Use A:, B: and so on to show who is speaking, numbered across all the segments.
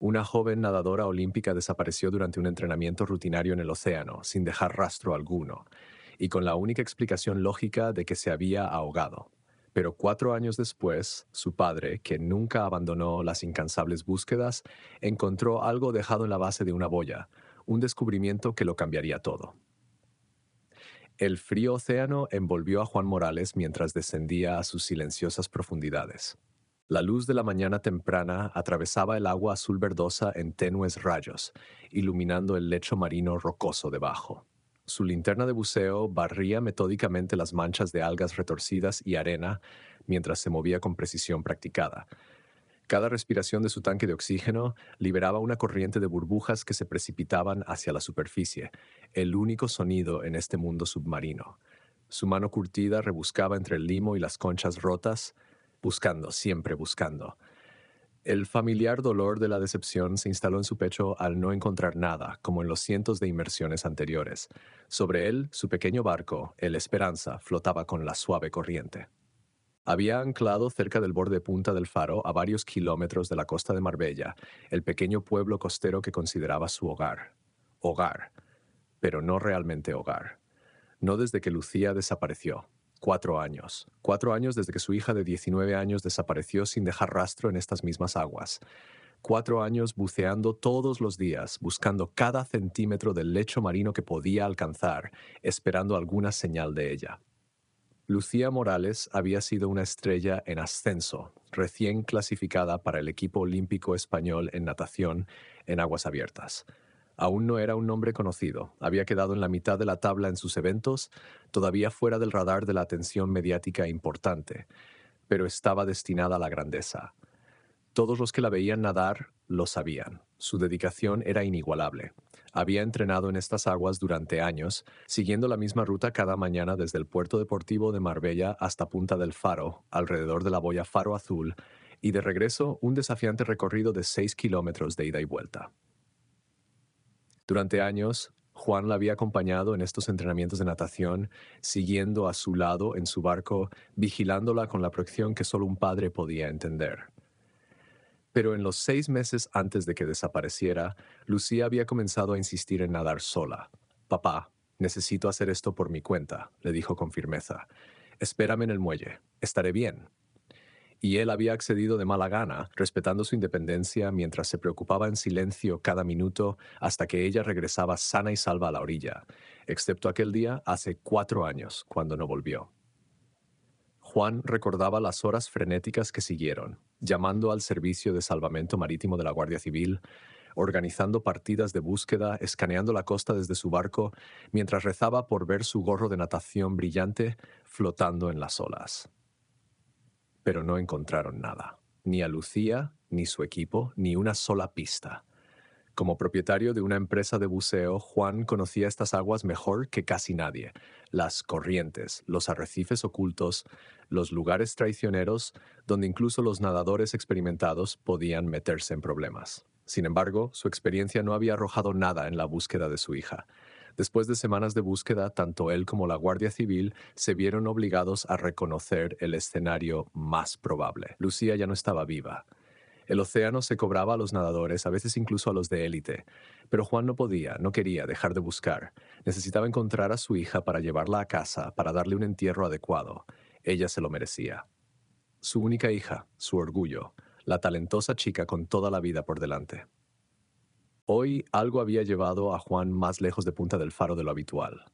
A: Una joven nadadora olímpica desapareció durante un entrenamiento rutinario en el océano, sin dejar rastro alguno, y con la única explicación lógica de que se había ahogado. Pero 4 años después, su padre, que nunca abandonó las incansables búsquedas, encontró algo dejado en la base de una boya, un descubrimiento que lo cambiaría todo. El frío océano envolvió a Juan Morales mientras descendía a sus silenciosas profundidades. La luz de la mañana temprana atravesaba el agua azul verdosa en tenues rayos, iluminando el lecho marino rocoso debajo. Su linterna de buceo barría metódicamente las manchas de algas retorcidas y arena mientras se movía con precisión practicada. Cada respiración de su tanque de oxígeno liberaba una corriente de burbujas que se precipitaban hacia la superficie, el único sonido en este mundo submarino. Su mano curtida rebuscaba entre el limo y las conchas rotas, buscando, siempre buscando. El familiar dolor de la decepción se instaló en su pecho al no encontrar nada, como en los cientos de inmersiones anteriores. Sobre él, su pequeño barco, el Esperanza, flotaba con la suave corriente. Había anclado cerca del borde punta del faro a varios kilómetros de la costa de Marbella, el pequeño pueblo costero que consideraba su hogar. Hogar, pero no realmente hogar. No desde que Lucía desapareció. 4 años. 4 años desde que su hija de 19 años desapareció sin dejar rastro en estas mismas aguas. 4 años buceando todos los días, buscando cada centímetro del lecho marino que podía alcanzar, esperando alguna señal de ella. Lucía Morales había sido una estrella en ascenso, recién clasificada para el equipo olímpico español en natación en aguas abiertas. Aún no era un nombre conocido, había quedado en la mitad de la tabla en sus eventos, todavía fuera del radar de la atención mediática importante, pero estaba destinada a la grandeza. Todos los que la veían nadar lo sabían. Su dedicación era inigualable. Había entrenado en estas aguas durante años, siguiendo la misma ruta cada mañana desde el puerto deportivo de Marbella hasta Punta del Faro, alrededor de la boya Faro Azul, y de regreso un desafiante recorrido de 6 kilómetros de ida y vuelta. Durante años, Juan la había acompañado en estos entrenamientos de natación, siguiendo a su lado en su barco, vigilándola con la protección que solo un padre podía entender. Pero en los 6 meses antes de que desapareciera, Lucía había comenzado a insistir en nadar sola. «Papá, necesito hacer esto por mi cuenta», le dijo con firmeza. «Espérame en el muelle. Estaré bien». Y él había accedido de mala gana, respetando su independencia mientras se preocupaba en silencio cada minuto hasta que ella regresaba sana y salva a la orilla, excepto aquel día hace 4 años, cuando no volvió. Juan recordaba las horas frenéticas que siguieron, llamando al Servicio de Salvamento Marítimo de la Guardia Civil, organizando partidas de búsqueda, escaneando la costa desde su barco, mientras rezaba por ver su gorro de natación brillante flotando en las olas. Pero no encontraron nada, ni a Lucía, ni su equipo, ni una sola pista. Como propietario de una empresa de buceo, Juan conocía estas aguas mejor que casi nadie. Las corrientes, los arrecifes ocultos, los lugares traicioneros donde incluso los nadadores experimentados podían meterse en problemas. Sin embargo, su experiencia no había arrojado nada en la búsqueda de su hija. Después de semanas de búsqueda, tanto él como la Guardia Civil se vieron obligados a reconocer el escenario más probable. Lucía ya no estaba viva. El océano se cobraba a los nadadores, a veces incluso a los de élite, pero Juan no podía, no quería dejar de buscar. Necesitaba encontrar a su hija para llevarla a casa, para darle un entierro adecuado. Ella se lo merecía. Su única hija, su orgullo, la talentosa chica con toda la vida por delante. Hoy algo había llevado a Juan más lejos de Punta del Faro de lo habitual.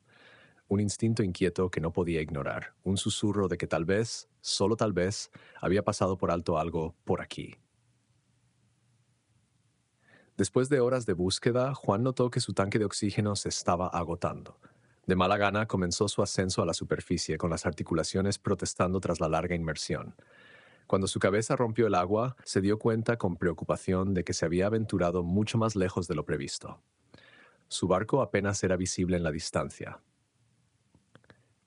A: Un instinto inquieto que no podía ignorar, un susurro de que tal vez, solo tal vez, había pasado por alto algo por aquí. Después de horas de búsqueda, Juan notó que su tanque de oxígeno se estaba agotando. De mala gana comenzó su ascenso a la superficie, con las articulaciones protestando tras la larga inmersión. Cuando su cabeza rompió el agua, se dio cuenta con preocupación de que se había aventurado mucho más lejos de lo previsto. Su barco apenas era visible en la distancia.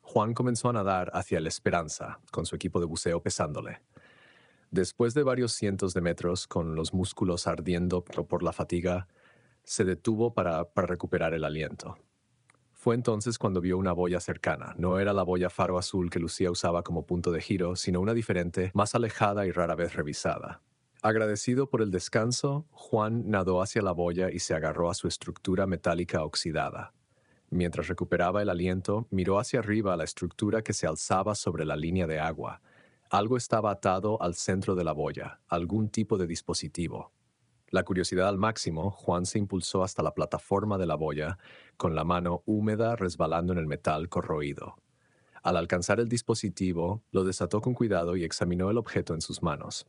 A: Juan comenzó a nadar hacia el Esperanza, con su equipo de buceo pesándole. Después de varios cientos de metros, con los músculos ardiendo por la fatiga, se detuvo para recuperar el aliento. Fue entonces cuando vio una boya cercana. No era la boya Faro Azul que Lucía usaba como punto de giro, sino una diferente, más alejada y rara vez revisada. Agradecido por el descanso, Juan nadó hacia la boya y se agarró a su estructura metálica oxidada. Mientras recuperaba el aliento, miró hacia arriba a la estructura que se alzaba sobre la línea de agua. Algo estaba atado al centro de la boya, algún tipo de dispositivo. La curiosidad al máximo, Juan se impulsó hasta la plataforma de la boya, con la mano húmeda resbalando en el metal corroído. Al alcanzar el dispositivo, lo desató con cuidado y examinó el objeto en sus manos.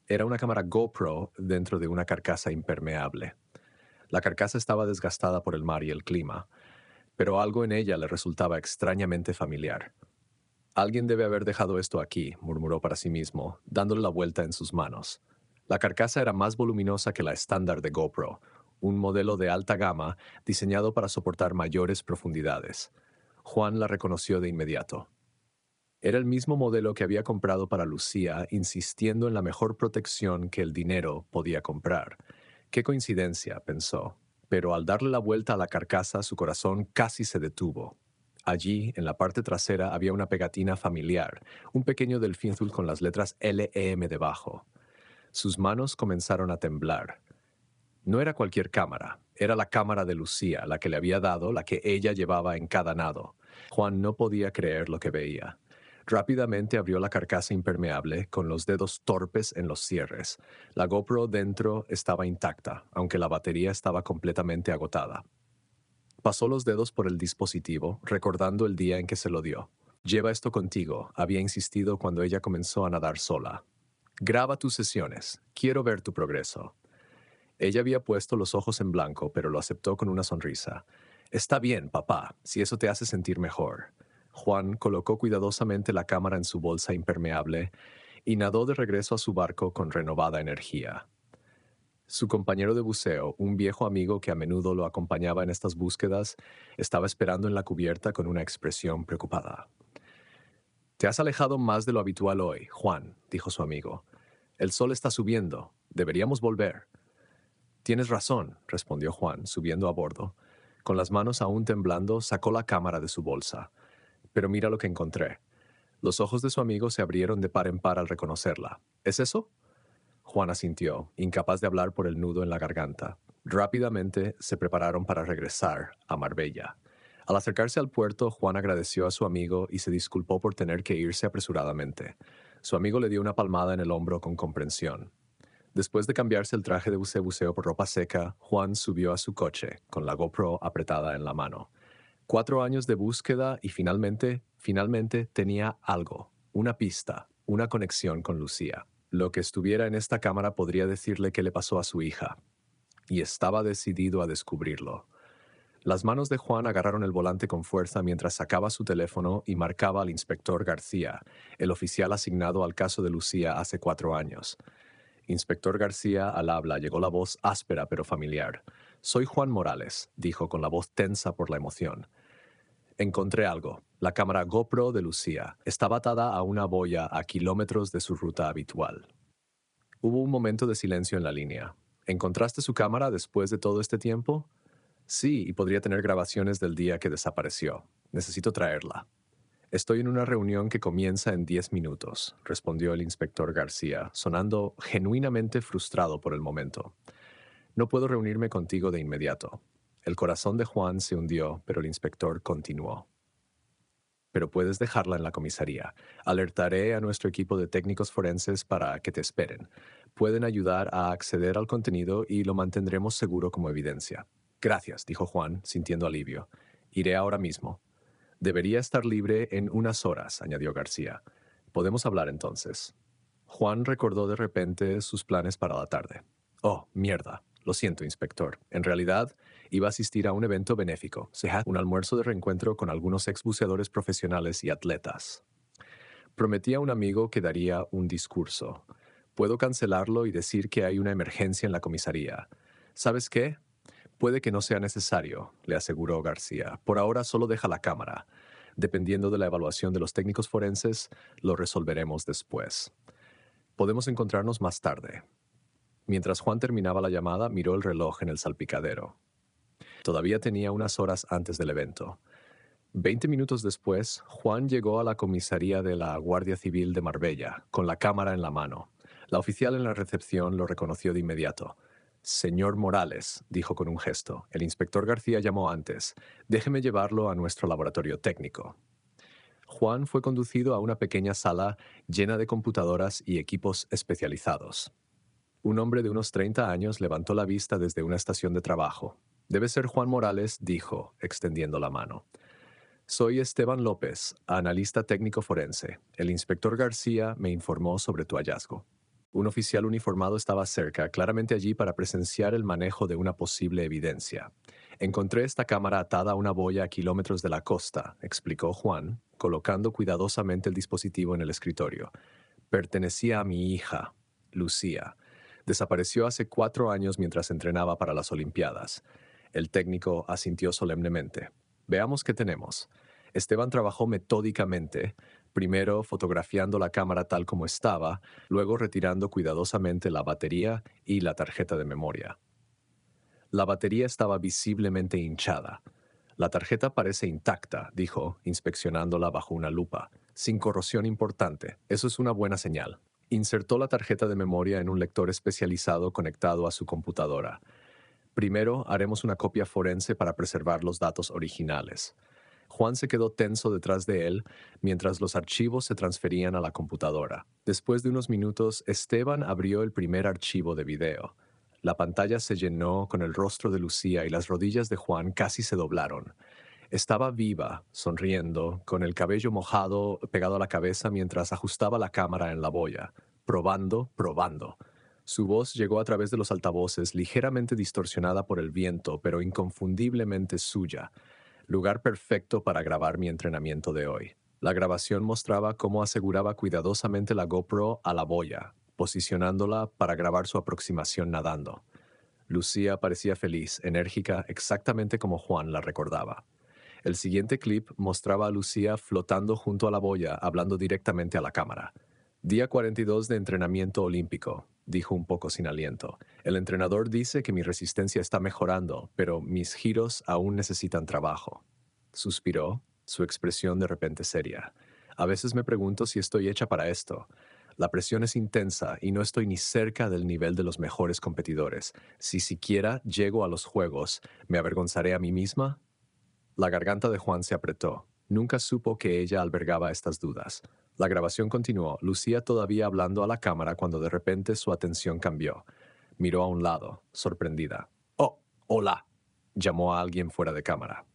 A: Era una cámara GoPro dentro de una carcasa impermeable. La carcasa estaba desgastada por el mar y el clima, pero algo en ella le resultaba extrañamente familiar. Alguien debe haber dejado esto aquí, murmuró para sí mismo, dándole la vuelta en sus manos. La carcasa era más voluminosa que la estándar de GoPro, un modelo de alta gama diseñado para soportar mayores profundidades. Juan la reconoció de inmediato. Era el mismo modelo que había comprado para Lucía, insistiendo en la mejor protección que el dinero podía comprar. Qué coincidencia, pensó, pero al darle la vuelta a la carcasa su corazón casi se detuvo. Allí, en la parte trasera, había una pegatina familiar, un pequeño delfín azul con las letras LEM debajo. Sus manos comenzaron a temblar. No era cualquier cámara, era la cámara de Lucía, la que le había dado, la que ella llevaba en cada nado. Juan no podía creer lo que veía. Rápidamente abrió la carcasa impermeable, con los dedos torpes en los cierres. La GoPro dentro estaba intacta, aunque la batería estaba completamente agotada. Pasó los dedos por el dispositivo, recordando el día en que se lo dio. «Lleva esto contigo», había insistido cuando ella comenzó a nadar sola. «Graba tus sesiones. Quiero ver tu progreso». Ella había puesto los ojos en blanco, pero lo aceptó con una sonrisa. «Está bien, papá, si eso te hace sentir mejor». Juan colocó cuidadosamente la cámara en su bolsa impermeable y nadó de regreso a su barco con renovada energía. Su compañero de buceo, un viejo amigo que a menudo lo acompañaba en estas búsquedas, estaba esperando en la cubierta con una expresión preocupada. «Te has alejado más de lo habitual hoy, Juan», dijo su amigo. «El sol está subiendo. Deberíamos volver». «Tienes razón», respondió Juan, subiendo a bordo. Con las manos aún temblando, sacó la cámara de su bolsa. «Pero mira lo que encontré». Los ojos de su amigo se abrieron de par en par al reconocerla. «¿Es eso?» Juan asintió, incapaz de hablar por el nudo en la garganta. Rápidamente se prepararon para regresar a Marbella. Al acercarse al puerto, Juan agradeció a su amigo y se disculpó por tener que irse apresuradamente. Su amigo le dio una palmada en el hombro con comprensión. Después de cambiarse el traje de buceo por ropa seca, Juan subió a su coche, con la GoPro apretada en la mano. 4 años de búsqueda y finalmente tenía algo, una pista, una conexión con Lucía. Lo que estuviera en esta cámara podría decirle qué le pasó a su hija. Y estaba decidido a descubrirlo. Las manos de Juan agarraron el volante con fuerza mientras sacaba su teléfono y marcaba al inspector García, el oficial asignado al caso de Lucía hace 4 años. Inspector García, al habla, llegó la voz áspera pero familiar. «Soy Juan Morales», dijo con la voz tensa por la emoción. «Encontré algo. La cámara GoPro de Lucía. Estaba atada a una boya a kilómetros de su ruta habitual». Hubo un momento de silencio en la línea. «¿Encontraste su cámara después de todo este tiempo?» «Sí, y podría tener grabaciones del día que desapareció. Necesito traerla». «Estoy en una reunión que comienza en 10 minutos», respondió el inspector García, sonando genuinamente frustrado por el momento. «No puedo reunirme contigo de inmediato». El corazón de Juan se hundió, pero el inspector continuó. «Pero puedes dejarla en la comisaría. Alertaré a nuestro equipo de técnicos forenses para que te esperen. Pueden ayudar a acceder al contenido y lo mantendremos seguro como evidencia». «Gracias», dijo Juan, sintiendo alivio. «Iré ahora mismo». «Debería estar libre en unas horas», añadió García. «Podemos hablar entonces». Juan recordó de repente sus planes para la tarde. «Oh, mierda. Lo siento, inspector. En realidad, iba a asistir a un evento benéfico, un almuerzo de reencuentro con algunos exbuceadores profesionales y atletas. Prometí a un amigo que daría un discurso. Puedo cancelarlo y decir que hay una emergencia en la comisaría. ¿Sabes qué? Puede que no sea necesario», le aseguró García. «Por ahora solo deja la cámara. Dependiendo de la evaluación de los técnicos forenses, lo resolveremos después. Podemos encontrarnos más tarde». Mientras Juan terminaba la llamada, miró el reloj en el salpicadero. Todavía tenía unas horas antes del evento. 20 minutos después, Juan llegó a la comisaría de la Guardia Civil de Marbella, con la cámara en la mano. La oficial en la recepción lo reconoció de inmediato. Señor Morales, dijo con un gesto. El inspector García llamó antes. Déjeme llevarlo a nuestro laboratorio técnico. Juan fue conducido a una pequeña sala llena de computadoras y equipos especializados. Un hombre de unos 30 años levantó la vista desde una estación de trabajo. Debe ser Juan Morales, dijo, extendiendo la mano. Soy Esteban López, analista técnico forense. El inspector García me informó sobre tu hallazgo. Un oficial uniformado estaba cerca, claramente allí para presenciar el manejo de una posible evidencia. Encontré esta cámara atada a una boya a kilómetros de la costa, explicó Juan, colocando cuidadosamente el dispositivo en el escritorio. Pertenecía a mi hija, Lucía. Desapareció hace 4 años mientras entrenaba para las Olimpiadas. El técnico asintió solemnemente. Veamos qué tenemos. Esteban trabajó metódicamente, primero fotografiando la cámara tal como estaba, luego retirando cuidadosamente la batería y la tarjeta de memoria. La batería estaba visiblemente hinchada. La tarjeta parece intacta, dijo, inspeccionándola bajo una lupa, sin corrosión importante. Eso es una buena señal. Insertó la tarjeta de memoria en un lector especializado conectado a su computadora. Primero haremos una copia forense para preservar los datos originales. Juan se quedó tenso detrás de él mientras los archivos se transferían a la computadora. Después de unos minutos, Esteban abrió el primer archivo de video. La pantalla se llenó con el rostro de Lucía y las rodillas de Juan casi se doblaron. Estaba viva, sonriendo, con el cabello mojado pegado a la cabeza mientras ajustaba la cámara en la boya. Probando, probando. Su voz llegó a través de los altavoces, ligeramente distorsionada por el viento, pero inconfundiblemente suya. Lugar perfecto para grabar mi entrenamiento de hoy. La grabación mostraba cómo aseguraba cuidadosamente la GoPro a la boya, posicionándola para grabar su aproximación nadando. Lucía parecía feliz, enérgica, exactamente como Juan la recordaba. El siguiente clip mostraba a Lucía flotando junto a la boya, hablando directamente a la cámara. Día 42 de entrenamiento olímpico, dijo un poco sin aliento. El entrenador dice que mi resistencia está mejorando, pero mis giros aún necesitan trabajo. Suspiró, su expresión de repente seria. A veces me pregunto si estoy hecha para esto. La presión es intensa y no estoy ni cerca del nivel de los mejores competidores. Si siquiera llego a los juegos, ¿me avergonzaré a mí misma? La garganta de Juan se apretó. Nunca supo que ella albergaba estas dudas. La grabación continuó, Lucía todavía hablando a la cámara cuando de repente su atención cambió. Miró a un lado, sorprendida. «Oh, hola», llamó a alguien fuera de cámara.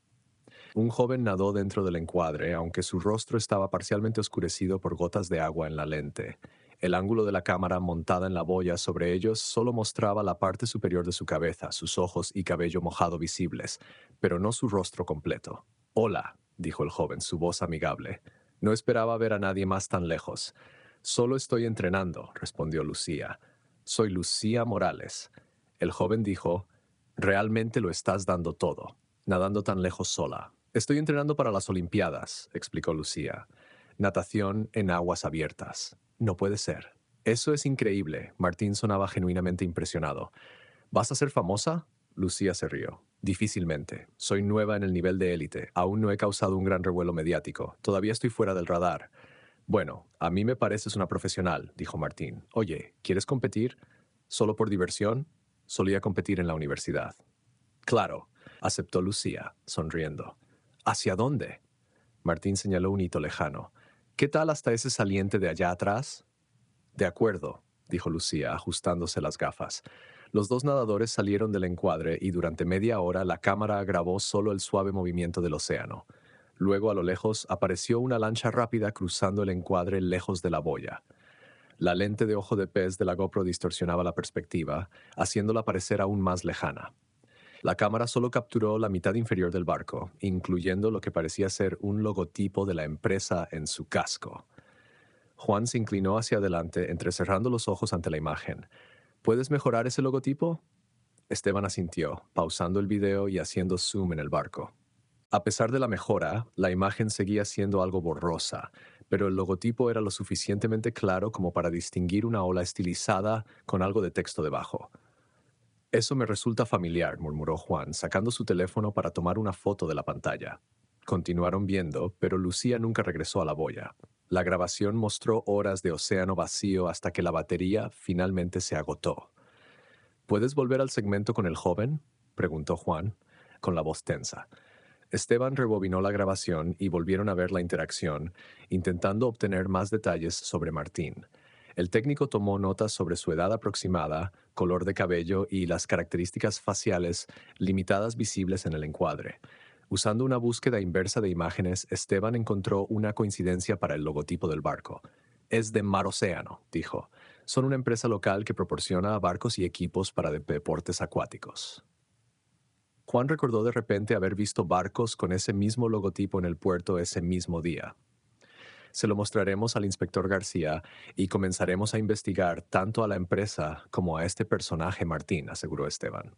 A: Un joven nadó dentro del encuadre, aunque su rostro estaba parcialmente oscurecido por gotas de agua en la lente. El ángulo de la cámara montada en la boya sobre ellos solo mostraba la parte superior de su cabeza, sus ojos y cabello mojado visibles, pero no su rostro completo. «Hola», dijo el joven, su voz amigable. No esperaba ver a nadie más tan lejos. «Solo estoy entrenando», respondió Lucía. «Soy Lucía Morales». El joven dijo, «Realmente lo estás dando todo, nadando tan lejos sola». «Estoy entrenando para las Olimpiadas», explicó Lucía. «Natación en aguas abiertas». «No puede ser». «Eso es increíble». Martín sonaba genuinamente impresionado. «¿Vas a ser famosa?» Lucía se rió. «Difícilmente. Soy nueva en el nivel de élite. Aún no he causado un gran revuelo mediático. Todavía estoy fuera del radar». «Bueno, a mí me pareces una profesional», dijo Martín. «Oye, ¿quieres competir? ¿Solo por diversión?» Solía competir en la universidad. «Claro», aceptó Lucía, sonriendo. «¿Hacia dónde?» Martín señaló un hito lejano. «¿Qué tal hasta ese saliente de allá atrás?» «De acuerdo», dijo Lucía, ajustándose las gafas. Los dos nadadores salieron del encuadre y durante media hora la cámara grabó solo el suave movimiento del océano. Luego, a lo lejos, apareció una lancha rápida cruzando el encuadre lejos de la boya. La lente de ojo de pez de la GoPro distorsionaba la perspectiva, haciéndola parecer aún más lejana. La cámara solo capturó la mitad inferior del barco, incluyendo lo que parecía ser un logotipo de la empresa en su casco. Juan se inclinó hacia adelante, entrecerrando los ojos ante la imagen. «¿Puedes mejorar ese logotipo?» Esteban asintió, pausando el video y haciendo zoom en el barco. A pesar de la mejora, la imagen seguía siendo algo borrosa, pero el logotipo era lo suficientemente claro como para distinguir una ola estilizada con algo de texto debajo. «Eso me resulta familiar», murmuró Juan, sacando su teléfono para tomar una foto de la pantalla. Continuaron viendo, pero Lucía nunca regresó a la boya. La grabación mostró horas de océano vacío hasta que la batería finalmente se agotó. ¿Puedes volver al segmento con el joven?, preguntó Juan, con la voz tensa. Esteban rebobinó la grabación y volvieron a ver la interacción, intentando obtener más detalles sobre Martín. El técnico tomó notas sobre su edad aproximada, color de cabello y las características faciales limitadas visibles en el encuadre. Usando una búsqueda inversa de imágenes, Esteban encontró una coincidencia para el logotipo del barco. Es de Mar Océano, dijo. Son una empresa local que proporciona barcos y equipos para deportes acuáticos. Juan recordó de repente haber visto barcos con ese mismo logotipo en el puerto ese mismo día. Se lo mostraremos al inspector García y comenzaremos a investigar tanto a la empresa como a este personaje Martín, aseguró Esteban.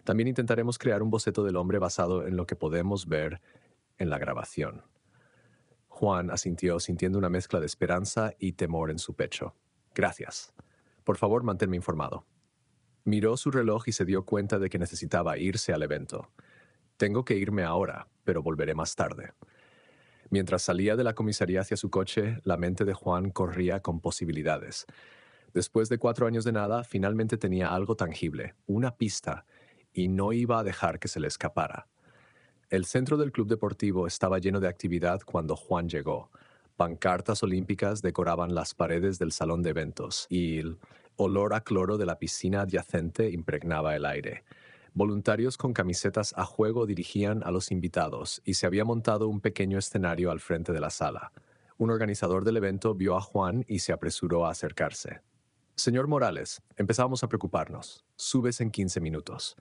A: También intentaremos crear un boceto del hombre basado en lo que podemos ver en la grabación. Juan asintió, sintiendo una mezcla de esperanza y temor en su pecho. Gracias. Por favor, manténme informado. Miró su reloj y se dio cuenta de que necesitaba irse al evento. Tengo que irme ahora, pero volveré más tarde. Mientras salía de la comisaría hacia su coche, la mente de Juan corría con posibilidades. Después de 4 años de nada, finalmente tenía algo tangible, una pista, y no iba a dejar que se le escapara. El centro del club deportivo estaba lleno de actividad cuando Juan llegó. Pancartas olímpicas decoraban las paredes del salón de eventos y el olor a cloro de la piscina adyacente impregnaba el aire. Voluntarios con camisetas a juego dirigían a los invitados y se había montado un pequeño escenario al frente de la sala. Un organizador del evento vio a Juan y se apresuró a acercarse. Señor Morales, empezamos a preocuparnos. Subes en 15 minutos.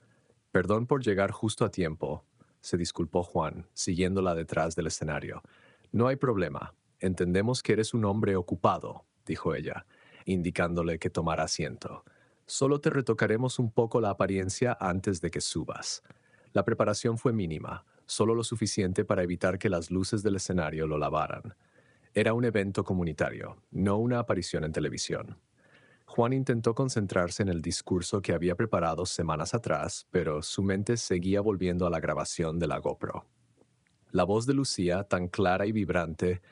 A: Perdón por llegar justo a tiempo, se disculpó Juan, siguiéndola detrás del escenario. No hay problema. Entendemos que eres un hombre ocupado, dijo ella, indicándole que tomara asiento. Solo te retocaremos un poco la apariencia antes de que subas. La preparación fue mínima, solo lo suficiente para evitar que las luces del escenario lo lavaran. Era un evento comunitario, no una aparición en televisión. Juan intentó concentrarse en el discurso que había preparado semanas atrás, pero su mente seguía volviendo a la grabación de la GoPro. La voz de Lucía, tan clara y vibrante,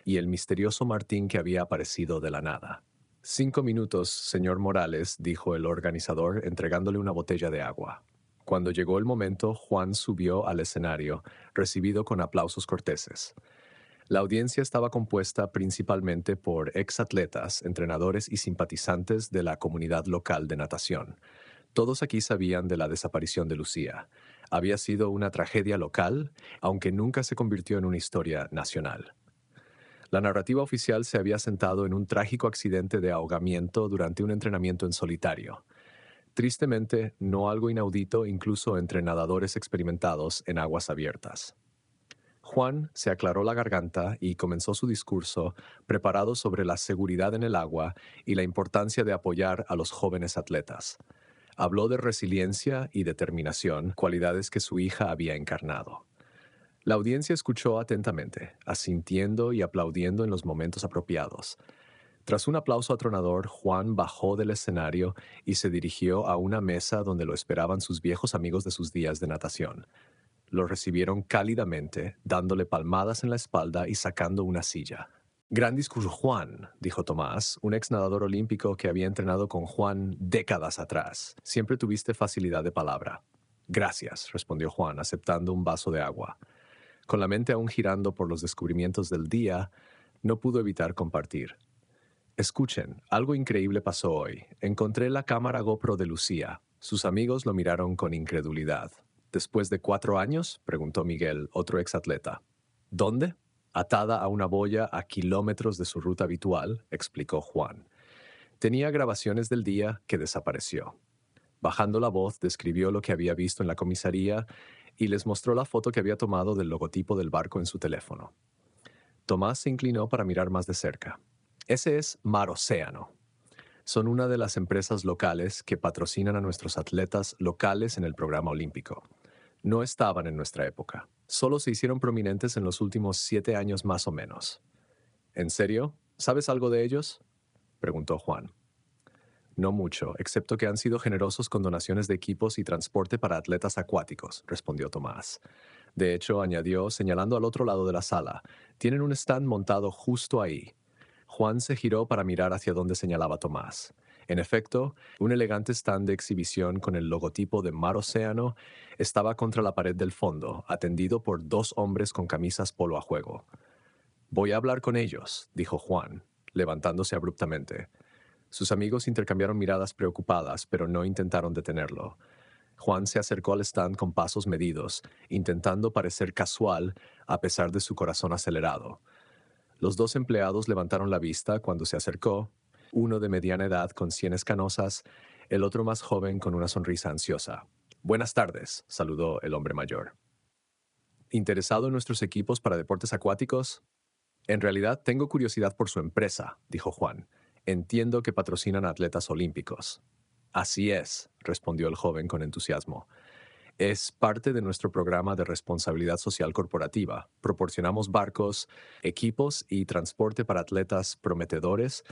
A: y el misterioso Martín que había aparecido de la nada. 5 minutos, señor Morales, dijo el organizador, entregándole una botella de agua. Cuando llegó el momento, Juan subió al escenario, recibido con aplausos corteses. La audiencia estaba compuesta principalmente por exatletas, entrenadores y simpatizantes de la comunidad local de natación. Todos aquí sabían de la desaparición de Lucía. Había sido una tragedia local, aunque nunca se convirtió en una historia nacional. La narrativa oficial se había sentado en un trágico accidente de ahogamiento durante un entrenamiento en solitario. Tristemente, no algo inaudito incluso entre nadadores experimentados en aguas abiertas. Juan se aclaró la garganta y comenzó su discurso preparado sobre la seguridad en el agua y la importancia de apoyar a los jóvenes atletas. Habló de resiliencia y determinación, cualidades que su hija había encarnado. La audiencia escuchó atentamente, asintiendo y aplaudiendo en los momentos apropiados. Tras un aplauso atronador, Juan bajó del escenario y se dirigió a una mesa donde lo esperaban sus viejos amigos de sus días de natación. Lo recibieron cálidamente, dándole palmadas en la espalda y sacando una silla. Gran discurso, Juan, dijo Tomás, un ex nadador olímpico que había entrenado con Juan décadas atrás. Siempre tuviste facilidad de palabra. Gracias, respondió Juan, aceptando un vaso de agua. Con la mente aún girando por los descubrimientos del día, no pudo evitar compartir. Escuchen, algo increíble pasó hoy. Encontré la cámara GoPro de Lucía. Sus amigos lo miraron con incredulidad. ¿Después de 4 años?, preguntó Miguel, otro exatleta. ¿Dónde? Atada a una boya a kilómetros de su ruta habitual, explicó Juan. Tenía grabaciones del día que desapareció. Bajando la voz, describió lo que había visto en la comisaría y les mostró la foto que había tomado del logotipo del barco en su teléfono. Tomás se inclinó para mirar más de cerca. Ese es Mar Océano. Son una de las empresas locales que patrocinan a nuestros atletas locales en el programa olímpico. No estaban en nuestra época. Solo se hicieron prominentes en los últimos 7 años más o menos. ¿En serio? ¿Sabes algo de ellos?, preguntó Juan. No mucho, excepto que han sido generosos con donaciones de equipos y transporte para atletas acuáticos, respondió Tomás. De hecho, añadió, señalando al otro lado de la sala, tienen un stand montado justo ahí. Juan se giró para mirar hacia donde señalaba Tomás. En efecto, un elegante stand de exhibición con el logotipo de Mar Océano estaba contra la pared del fondo, atendido por dos hombres con camisas polo a juego. «Voy a hablar con ellos», dijo Juan, levantándose abruptamente. Sus amigos intercambiaron miradas preocupadas, pero no intentaron detenerlo. Juan se acercó al stand con pasos medidos, intentando parecer casual a pesar de su corazón acelerado. Los dos empleados levantaron la vista cuando se acercó, uno de mediana edad con sienes canosas, el otro más joven con una sonrisa ansiosa. «Buenas tardes», saludó el hombre mayor. «¿Interesado en nuestros equipos para deportes acuáticos?» «En realidad tengo curiosidad por su empresa», dijo Juan. «Entiendo que patrocinan atletas olímpicos». «Así es», respondió el joven con entusiasmo. «Es parte de nuestro programa de responsabilidad social corporativa. Proporcionamos barcos, equipos y transporte para atletas prometedores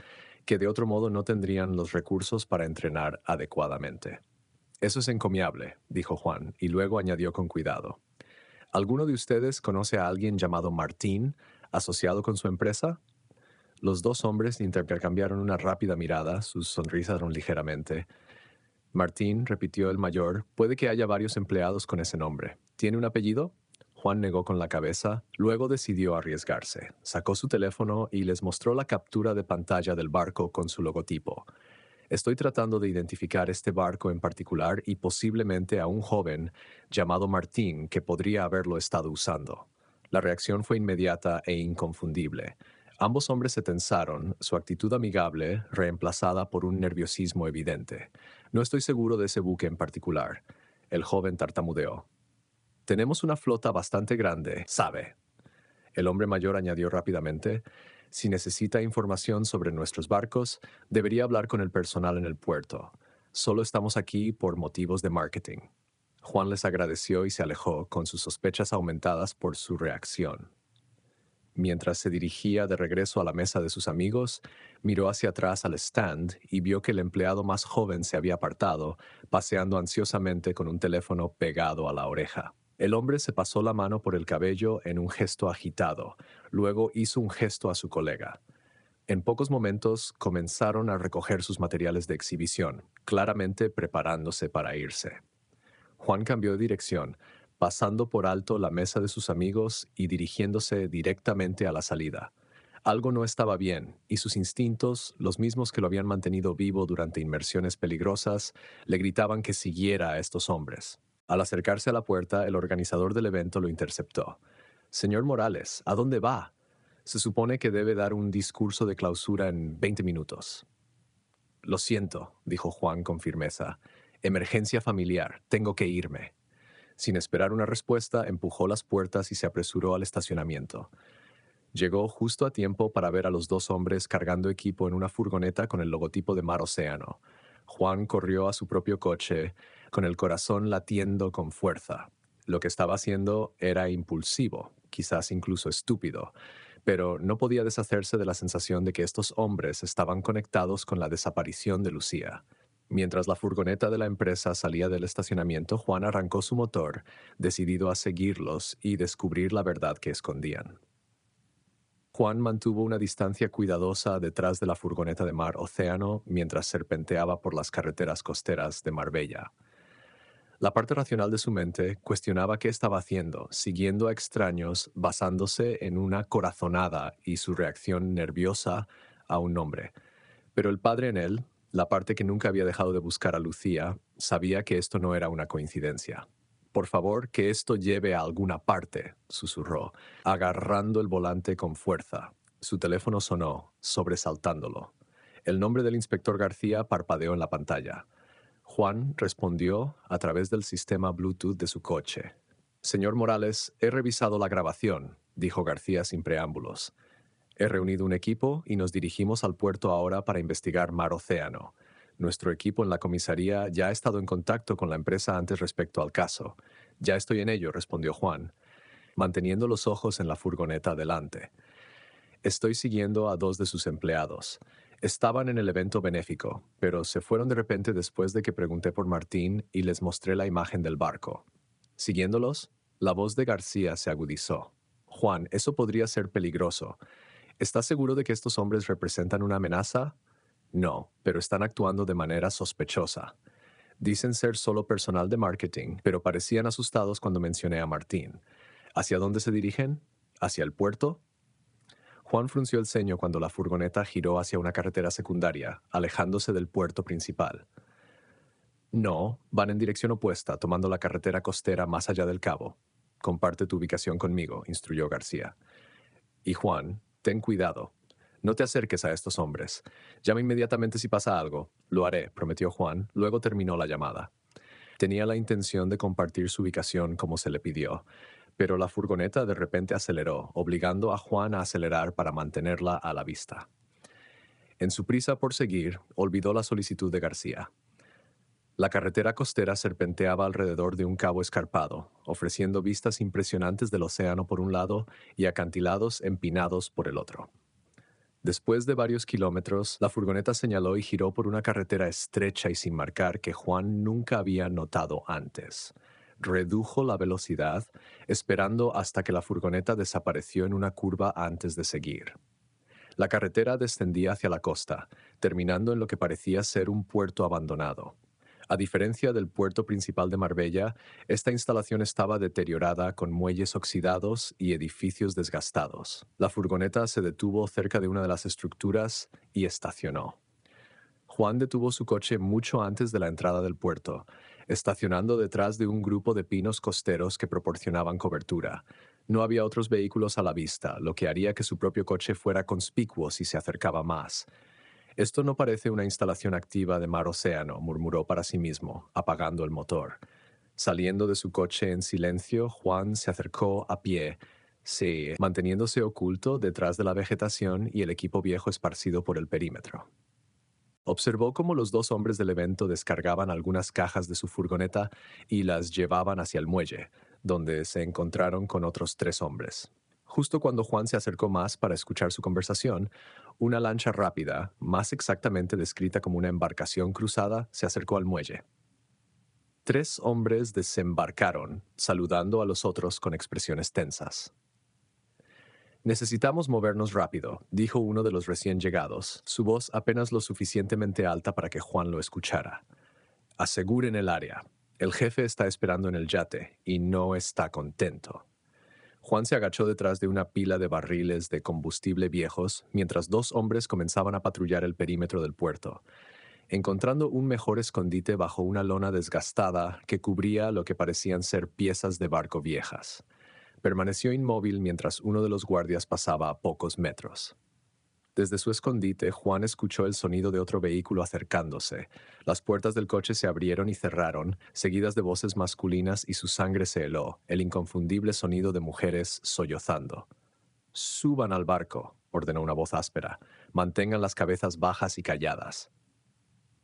A: que de otro modo no tendrían los recursos para entrenar adecuadamente». «Eso es encomiable», dijo Juan, y luego añadió con cuidado. «¿Alguno de ustedes conoce a alguien llamado Martín, asociado con su empresa?» Los dos hombres intercambiaron una rápida mirada, sus sonrisas ligeramente. «Martín», repitió el mayor, «puede que haya varios empleados con ese nombre. ¿Tiene un apellido?» Juan negó con la cabeza, luego decidió arriesgarse. Sacó su teléfono y les mostró la captura de pantalla del barco con su logotipo. «Estoy tratando de identificar este barco en particular y posiblemente a un joven llamado Martín que podría haberlo estado usando». La reacción fue inmediata e inconfundible. Ambos hombres se tensaron, su actitud amigable reemplazada por un nerviosismo evidente. «No estoy seguro de ese buque en particular». El joven tartamudeó. «Tenemos una flota bastante grande, ¿sabe?». El hombre mayor añadió rápidamente: «Si necesita información sobre nuestros barcos, debería hablar con el personal en el puerto. Solo estamos aquí por motivos de marketing». Juan les agradeció y se alejó, con sus sospechas aumentadas por su reacción. Mientras se dirigía de regreso a la mesa de sus amigos, miró hacia atrás al stand y vio que el empleado más joven se había apartado, paseando ansiosamente con un teléfono pegado a la oreja. El hombre se pasó la mano por el cabello en un gesto agitado, luego hizo un gesto a su colega. En pocos momentos comenzaron a recoger sus materiales de exhibición, claramente preparándose para irse. Juan cambió de dirección, pasando por alto la mesa de sus amigos y dirigiéndose directamente a la salida. Algo no estaba bien, y sus instintos, los mismos que lo habían mantenido vivo durante inmersiones peligrosas, le gritaban que siguiera a estos hombres. Al acercarse a la puerta, el organizador del evento lo interceptó. «Señor Morales, ¿a dónde va? Se supone que debe dar un discurso de clausura en 20 minutos». «Lo siento», dijo Juan con firmeza. «Emergencia familiar, tengo que irme». Sin esperar una respuesta, empujó las puertas y se apresuró al estacionamiento. Llegó justo a tiempo para ver a los dos hombres cargando equipo en una furgoneta con el logotipo de Mar Océano. Juan corrió a su propio coche, con el corazón latiendo con fuerza. Lo que estaba haciendo era impulsivo, quizás incluso estúpido, pero no podía deshacerse de la sensación de que estos hombres estaban conectados con la desaparición de Lucía. Mientras la furgoneta de la empresa salía del estacionamiento, Juan arrancó su motor, decidido a seguirlos y descubrir la verdad que escondían. Juan mantuvo una distancia cuidadosa detrás de la furgoneta de Mar Océano mientras serpenteaba por las carreteras costeras de Marbella. La parte racional de su mente cuestionaba qué estaba haciendo, siguiendo a extraños basándose en una corazonada y su reacción nerviosa a un nombre. Pero el padre en él, la parte que nunca había dejado de buscar a Lucía, sabía que esto no era una coincidencia. «Por favor, que esto lleve a alguna parte», susurró, agarrando el volante con fuerza. Su teléfono sonó, sobresaltándolo. El nombre del inspector García parpadeó en la pantalla. Juan respondió a través del sistema Bluetooth de su coche. «Señor Morales, he revisado la grabación», dijo García sin preámbulos. «He reunido un equipo y nos dirigimos al puerto ahora para investigar Mar Océano. Nuestro equipo en la comisaría ya ha estado en contacto con la empresa antes respecto al caso». «Ya estoy en ello», respondió Juan, manteniendo los ojos en la furgoneta adelante. «Estoy siguiendo a dos de sus empleados. Estaban en el evento benéfico, pero se fueron de repente después de que pregunté por Martín y les mostré la imagen del barco». Siguiéndolos, la voz de García se agudizó. «Juan, eso podría ser peligroso. ¿Estás seguro de que estos hombres representan una amenaza? No, pero están actuando de manera sospechosa. Dicen ser solo personal de marketing, pero parecían asustados cuando mencioné a Martín. ¿Hacia dónde se dirigen? ¿Hacia el puerto? Juan frunció el ceño cuando la furgoneta giró hacia una carretera secundaria, alejándose del puerto principal. No, van en dirección opuesta, tomando la carretera costera más allá del cabo. Comparte tu ubicación conmigo, instruyó García. Y Juan, ten cuidado. No te acerques a estos hombres. Llama inmediatamente si pasa algo. Lo haré, prometió Juan. Luego terminó la llamada. Tenía la intención de compartir su ubicación como se le pidió, pero la furgoneta de repente aceleró, obligando a Juan a acelerar para mantenerla a la vista. En su prisa por seguir, olvidó la solicitud de García. La carretera costera serpenteaba alrededor de un cabo escarpado, ofreciendo vistas impresionantes del océano por un lado y acantilados empinados por el otro. Después de varios kilómetros, la furgoneta señaló y giró por una carretera estrecha y sin marcar que Juan nunca había notado antes. Redujo la velocidad, esperando hasta que la furgoneta desapareció en una curva antes de seguir. La carretera descendía hacia la costa, terminando en lo que parecía ser un puerto abandonado. A diferencia del puerto principal de Marbella, esta instalación estaba deteriorada con muelles oxidados y edificios desgastados. La furgoneta se detuvo cerca de una de las estructuras y estacionó. Juan detuvo su coche mucho antes de la entrada del puerto, estacionando detrás de un grupo de pinos costeros que proporcionaban cobertura. No había otros vehículos a la vista, lo que haría que su propio coche fuera conspicuo si se acercaba más. Esto no parece una instalación activa de mar-océano, murmuró para sí mismo, apagando el motor. Saliendo de su coche en silencio, Juan se acercó a pie, manteniéndose oculto detrás de la vegetación y el equipo viejo esparcido por el perímetro. Observó cómo los dos hombres del evento descargaban algunas cajas de su furgoneta y las llevaban hacia el muelle, donde se encontraron con otros 3 hombres. Justo cuando Juan se acercó más para escuchar su conversación, una lancha rápida, más exactamente descrita como una embarcación cruzada, se acercó al muelle. 3 hombres desembarcaron, saludando a los otros con expresiones tensas. Necesitamos movernos rápido, dijo uno de los recién llegados, su voz apenas lo suficientemente alta para que Juan lo escuchara. Aseguren el área. El jefe está esperando en el yate y no está contento. Juan se agachó detrás de una pila de barriles de combustible viejos mientras 2 hombres comenzaban a patrullar el perímetro del puerto, encontrando un mejor escondite bajo una lona desgastada que cubría lo que parecían ser piezas de barco viejas. Permaneció inmóvil mientras uno de los guardias pasaba a pocos metros. Desde su escondite, Juan escuchó el sonido de otro vehículo acercándose. Las puertas del coche se abrieron y cerraron, seguidas de voces masculinas, y su sangre se heló, el inconfundible sonido de mujeres sollozando. «Suban al barco», ordenó una voz áspera. «Mantengan las cabezas bajas y calladas».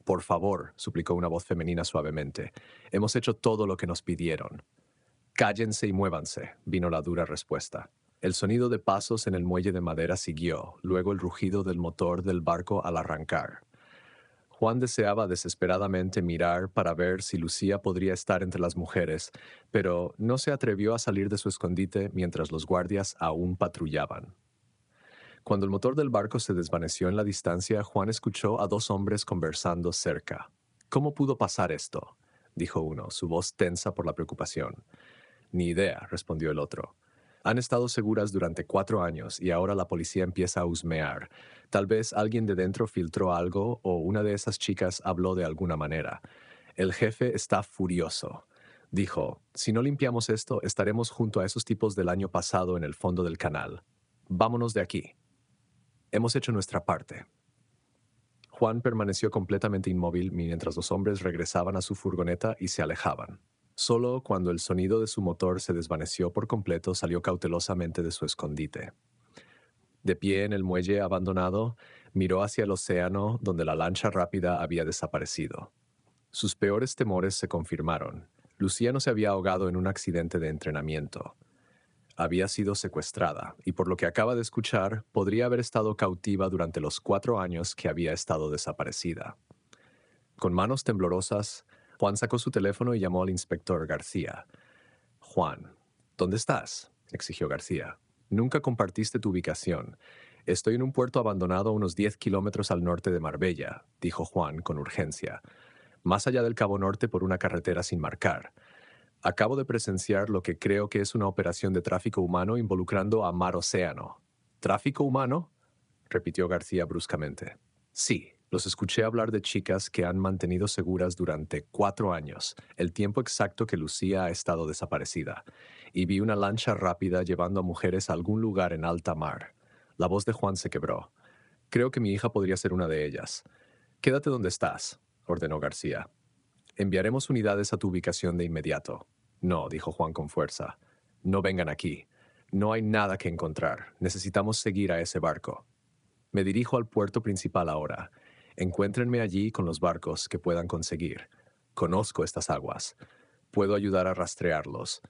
A: «Por favor», suplicó una voz femenina suavemente. «Hemos hecho todo lo que nos pidieron». «Cállense y muévanse», vino la dura respuesta. El sonido de pasos en el muelle de madera siguió, luego el rugido del motor del barco al arrancar. Juan deseaba desesperadamente mirar para ver si Lucía podría estar entre las mujeres, pero no se atrevió a salir de su escondite mientras los guardias aún patrullaban. Cuando el motor del barco se desvaneció en la distancia, Juan escuchó a 2 hombres conversando cerca. «¿Cómo pudo pasar esto?», dijo uno, su voz tensa por la preocupación. «Ni idea», respondió el otro. «Han estado seguras durante 4 años y ahora la policía empieza a husmear. Tal vez alguien de dentro filtró algo o una de esas chicas habló de alguna manera. El jefe está furioso. Dijo, si no limpiamos esto, estaremos junto a esos tipos del año pasado en el fondo del canal. Vámonos de aquí. Hemos hecho nuestra parte». Juan permaneció completamente inmóvil mientras los hombres regresaban a su furgoneta y se alejaban. Solo cuando el sonido de su motor se desvaneció por completo salió cautelosamente de su escondite. De pie en el muelle abandonado, miró hacia el océano donde la lancha rápida había desaparecido. Sus peores temores se confirmaron. Lucía no se había ahogado en un accidente de entrenamiento. Había sido secuestrada y, por lo que acaba de escuchar, podría haber estado cautiva durante los 4 años que había estado desaparecida. Con manos temblorosas, Juan sacó su teléfono y llamó al inspector García. «Juan, ¿dónde estás?», exigió García. «Nunca compartiste tu ubicación. Estoy en un puerto abandonado a unos 10 kilómetros al norte de Marbella, dijo Juan con urgencia, más allá del Cabo Norte por una carretera sin marcar. Acabo de presenciar lo que creo que es una operación de tráfico humano involucrando a Mar Océano. ¿Tráfico humano?, repitió García bruscamente. Sí, los escuché hablar de chicas que han mantenido seguras durante 4 años, el tiempo exacto que Lucía ha estado desaparecida, y vi una lancha rápida llevando a mujeres a algún lugar en alta mar. La voz de Juan se quebró. Creo que mi hija podría ser una de ellas. Quédate donde estás, ordenó García. Enviaremos unidades a tu ubicación de inmediato. No, dijo Juan con fuerza. No vengan aquí. No hay nada que encontrar. Necesitamos seguir a ese barco. Me dirijo al puerto principal ahora. Encuéntrenme allí con los barcos que puedan conseguir. Conozco estas aguas. Puedo ayudar a rastrearlos.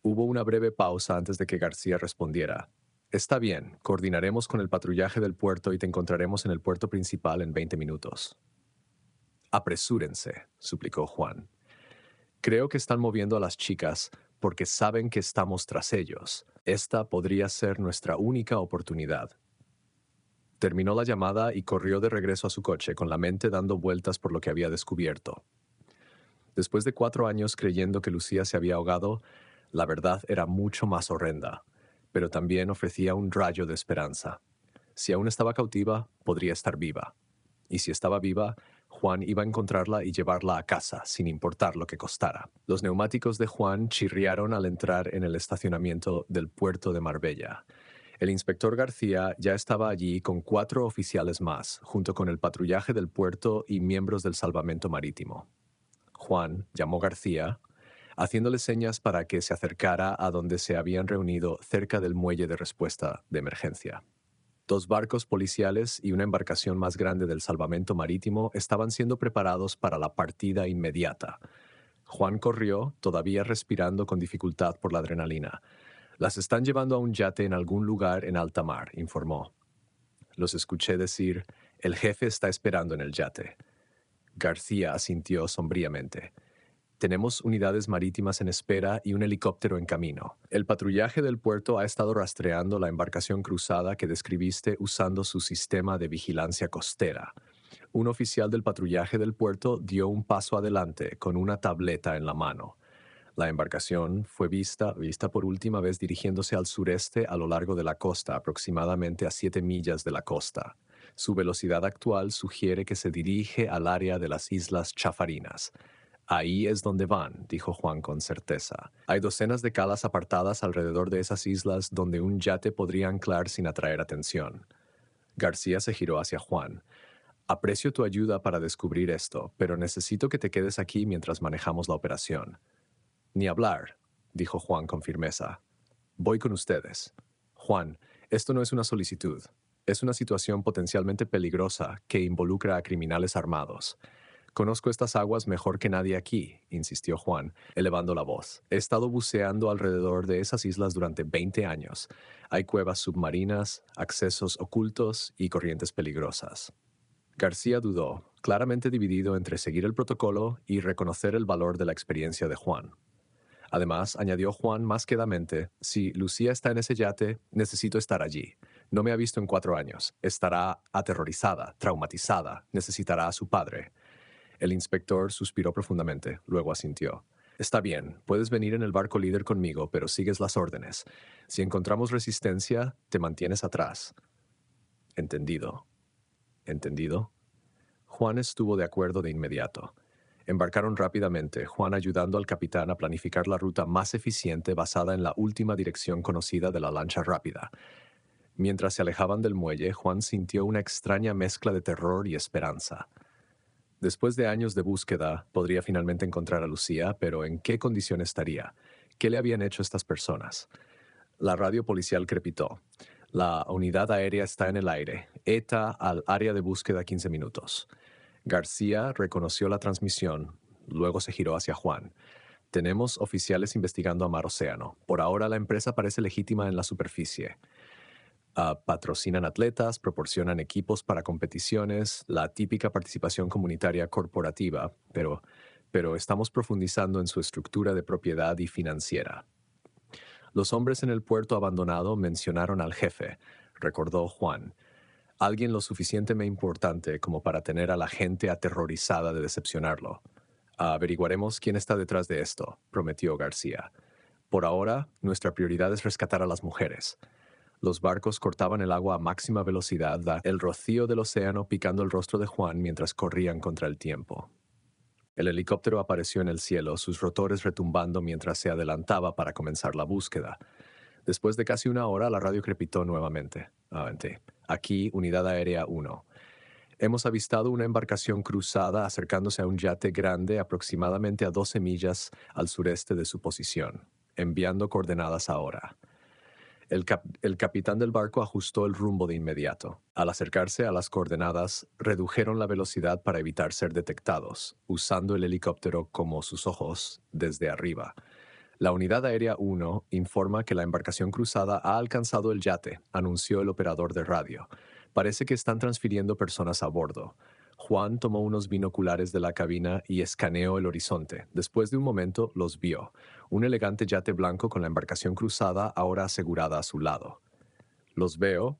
A: Hubo una breve pausa antes de que García respondiera. Está bien, coordinaremos con el patrullaje del puerto y te encontraremos en el puerto principal en 20 minutos. Apresúrense, suplicó Juan. Creo que están moviendo a las chicas porque saben que estamos tras ellos. Esta podría ser nuestra única oportunidad. Terminó la llamada y corrió de regreso a su coche con la mente dando vueltas por lo que había descubierto. Después de 4 años creyendo que Lucía se había ahogado, la verdad era mucho más horrenda, pero también ofrecía un rayo de esperanza. Si aún estaba cautiva, podría estar viva. Y si estaba viva, Juan iba a encontrarla y llevarla a casa, sin importar lo que costara. Los neumáticos de Juan chirriaron al entrar en el estacionamiento del puerto de Marbella. El inspector García ya estaba allí con 4 oficiales más, junto con el patrullaje del puerto y miembros del salvamento marítimo. Juan llamó a García, haciéndole señas para que se acercara a donde se habían reunido cerca del muelle de respuesta de emergencia. 2 barcos policiales y una embarcación más grande del salvamento marítimo estaban siendo preparados para la partida inmediata. Juan corrió, todavía respirando con dificultad por la adrenalina. Las están llevando a un yate en algún lugar en alta mar, informó. Los escuché decir, el jefe está esperando en el yate. García asintió sombríamente. Tenemos unidades marítimas en espera y un helicóptero en camino. El patrullaje del puerto ha estado rastreando la embarcación cruzada que describiste usando su sistema de vigilancia costera. Un oficial del patrullaje del puerto dio un paso adelante con una tableta en la mano. La embarcación fue vista por última vez dirigiéndose al sureste a lo largo de la costa, aproximadamente a 7 millas de la costa. Su velocidad actual sugiere que se dirige al área de las Islas Chafarinas. Ahí es donde van, dijo Juan con certeza. Hay docenas de calas apartadas alrededor de esas islas donde un yate podría anclar sin atraer atención. García se giró hacia Juan. Aprecio tu ayuda para descubrir esto, pero necesito que te quedes aquí mientras manejamos la operación. Ni hablar, dijo Juan con firmeza. Voy con ustedes. Juan, esto no es una solicitud. Es una situación potencialmente peligrosa que involucra a criminales armados. Conozco estas aguas mejor que nadie aquí, insistió Juan, elevando la voz. He estado buceando alrededor de esas islas durante 20 años. Hay cuevas submarinas, accesos ocultos y corrientes peligrosas. García dudó, claramente dividido entre seguir el protocolo y reconocer el valor de la experiencia de Juan. Además, añadió Juan más quedamente, si Lucía está en ese yate, necesito estar allí. No me ha visto en 4 años. Estará aterrorizada, traumatizada, necesitará a su padre. El inspector suspiró profundamente, luego asintió. Está bien, puedes venir en el barco líder conmigo, pero sigues las órdenes. Si encontramos resistencia, te mantienes atrás. Entendido. ¿Entendido? Juan estuvo de acuerdo de inmediato. Embarcaron rápidamente, Juan ayudando al capitán a planificar la ruta más eficiente basada en la última dirección conocida de la lancha rápida. Mientras se alejaban del muelle, Juan sintió una extraña mezcla de terror y esperanza. Después de años de búsqueda, podría finalmente encontrar a Lucía, pero ¿en qué condición estaría? ¿Qué le habían hecho estas personas? La radio policial crepitó. La unidad aérea está en el aire. ETA al área de búsqueda 15 minutos. García reconoció la transmisión, luego se giró hacia Juan. Tenemos oficiales investigando a Mar Océano. Por ahora la empresa parece legítima en la superficie. Patrocinan atletas, proporcionan equipos para competiciones, la típica participación comunitaria corporativa, pero estamos profundizando en su estructura de propiedad y financiera. Los hombres en el puerto abandonado mencionaron al jefe, recordó Juan. Alguien lo suficientemente importante como para tener a la gente aterrorizada de decepcionarlo. Averiguaremos quién está detrás de esto, prometió García. Por ahora, nuestra prioridad es rescatar a las mujeres. Los barcos cortaban el agua a máxima velocidad, el rocío del océano picando el rostro de Juan mientras corrían contra el tiempo. El helicóptero apareció en el cielo, sus rotores retumbando mientras se adelantaba para comenzar la búsqueda. Después de casi una hora, la radio crepitó nuevamente. Aquí, Unidad Aérea 1. Hemos avistado una embarcación cruzada acercándose a un yate grande aproximadamente a 12 millas al sureste de su posición. Enviando coordenadas ahora. El capitán del barco ajustó el rumbo de inmediato. Al acercarse a las coordenadas, redujeron la velocidad para evitar ser detectados, usando el helicóptero como sus ojos desde arriba. La Unidad Aérea 1 informa que la embarcación cruzada ha alcanzado el yate, anunció el operador de radio. Parece que están transfiriendo personas a bordo. Juan tomó unos binoculares de la cabina y escaneó el horizonte. Después de un momento, los vio. Un elegante yate blanco con la embarcación cruzada ahora asegurada a su lado. «Los veo»,